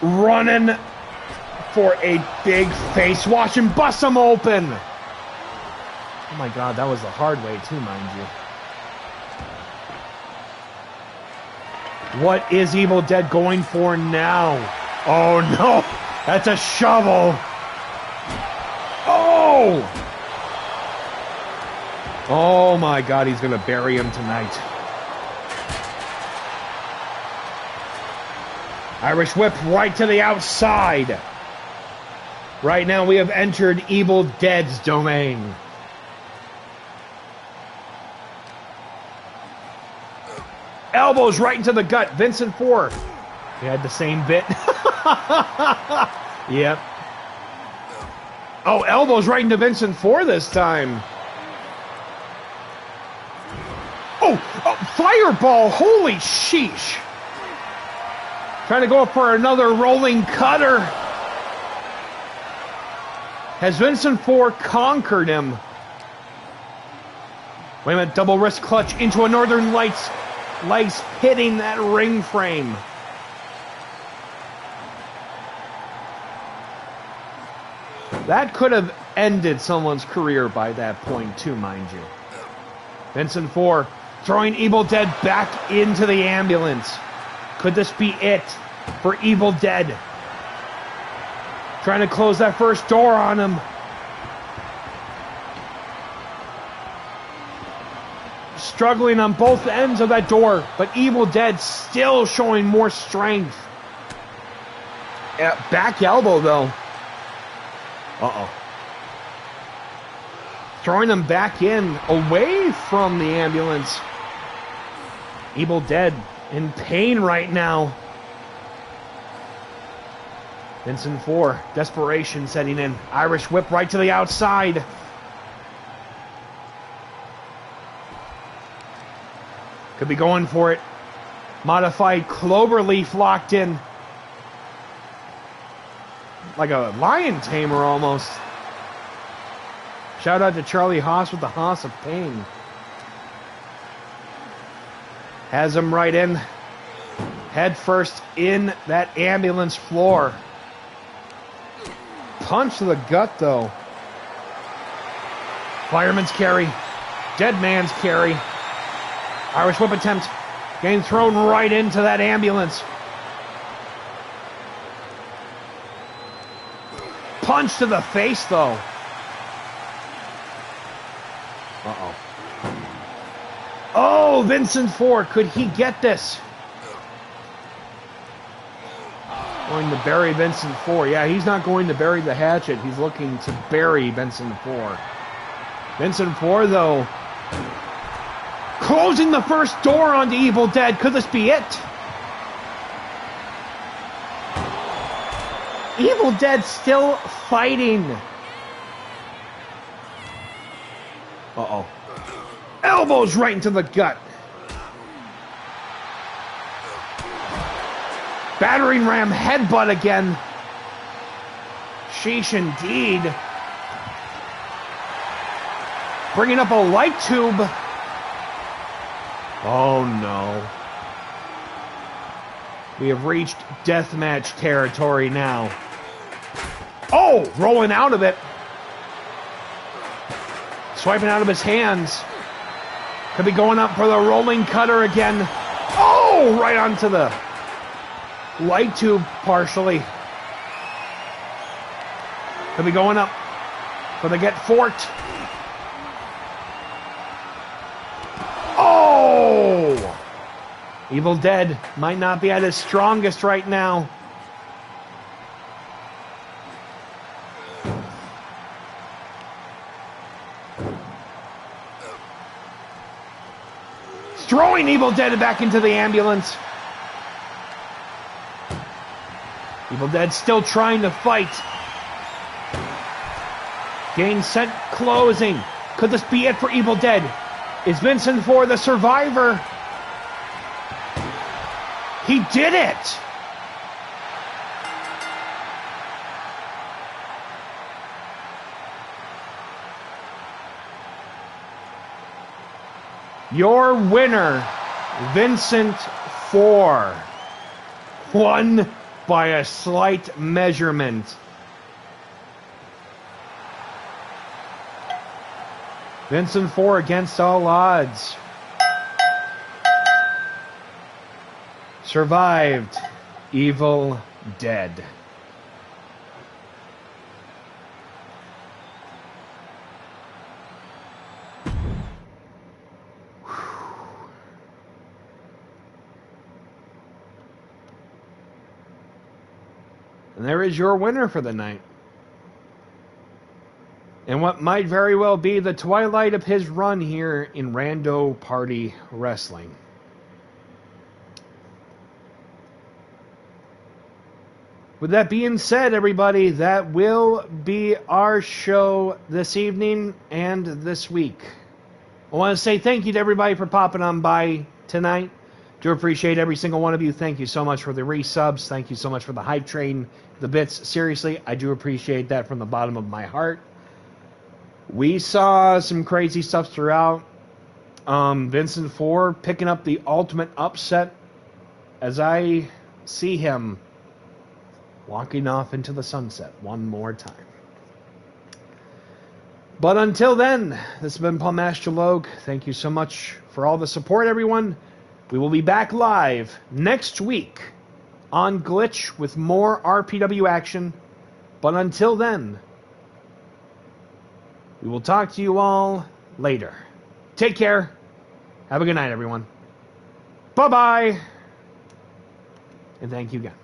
Running for a big face wash and bust him open! Oh my God, that was the hard way too, mind you. What is Evil Dead going for now? Oh no! That's a shovel! Oh! Oh my God, he's gonna bury him tonight. Irish whip right to the outside. Right now we have entered Evil Dead's domain. Elbows right into the gut. Vincent 4. He had the same bit. Yep. Oh, elbows right into Vincent 4 this time. Oh, fireball. Holy sheesh. Trying to go up for another rolling cutter. Has Vincent 4 conquered him? Wait a minute. Double wrist clutch into a Northern Lights. Legs hitting that ring frame. That could have ended someone's career by that point too, mind you. Vincent 4 throwing Evil Dead back into the ambulance. Could this be it for Evil Dead? Trying to close that first door on him. Struggling on both ends of that door, but Evil Dead still showing more strength. Back elbow, though. Uh-oh. Throwing them back in, away from the ambulance. Evil Dead in pain right now. Vincent 4, desperation setting in. Irish whip right to the outside. Could be going for it. Modified cloverleaf locked in. Like a lion tamer almost. Shout out to Charlie Haas with the Haas of Pain. Has him right in. Head first in that ambulance floor. Punch to the gut though. Fireman's carry. Dead man's carry. Irish whip attempt. Getting thrown right into that ambulance. Punch to the face, though. Uh-oh. Oh, Vincent 4. Could he get this? Going to bury Vincent 4. Yeah, he's not going to bury the hatchet. He's looking to bury Vincent 4. Vincent 4, though, closing the first door onto Evil Dead. Could this be it? Evil Dead still fighting. Uh-oh. Elbows right into the gut. Battering ram headbutt again. Sheesh indeed. Bringing up a light tube. Oh no. We have reached deathmatch territory now. Oh, rolling out of it. Swiping out of his hands. Could be going up for the rolling cutter again. Oh, right onto the light tube partially. Could be going up for the get forked. Oh! Evil Dead might not be at his strongest right now. taking Evil Dead back into the ambulance. Evil Dead still trying to fight. Getting sent closing. Could this be it for Evil Dead? Is Vincent for the survivor? He did it! Your winner, Vincent 4. Won by a slight measurement. Vincent 4 against all odds. Survived Evil Dead. And there is your winner for the night. And what might very well be the twilight of his run here in Rando Party Wrestling. With that being said, everybody, that will be our show this evening and this week. I want to say thank you to everybody for popping on by tonight. Do appreciate every single one of you. Thank you so much for the resubs. Thank you so much for the hype train, the bits. Seriously, I do appreciate that from the bottom of my heart. We saw some crazy stuff throughout. Vincent 4 picking up the ultimate upset as I see him walking off into the sunset one more time. But until then, this has been Paul Master Logue. Thank you so much for all the support, everyone. We will be back live next week on Glitch with more RPW action. But until then, we will talk to you all later. Take care. Have a good night, everyone. Bye-bye. And thank you again.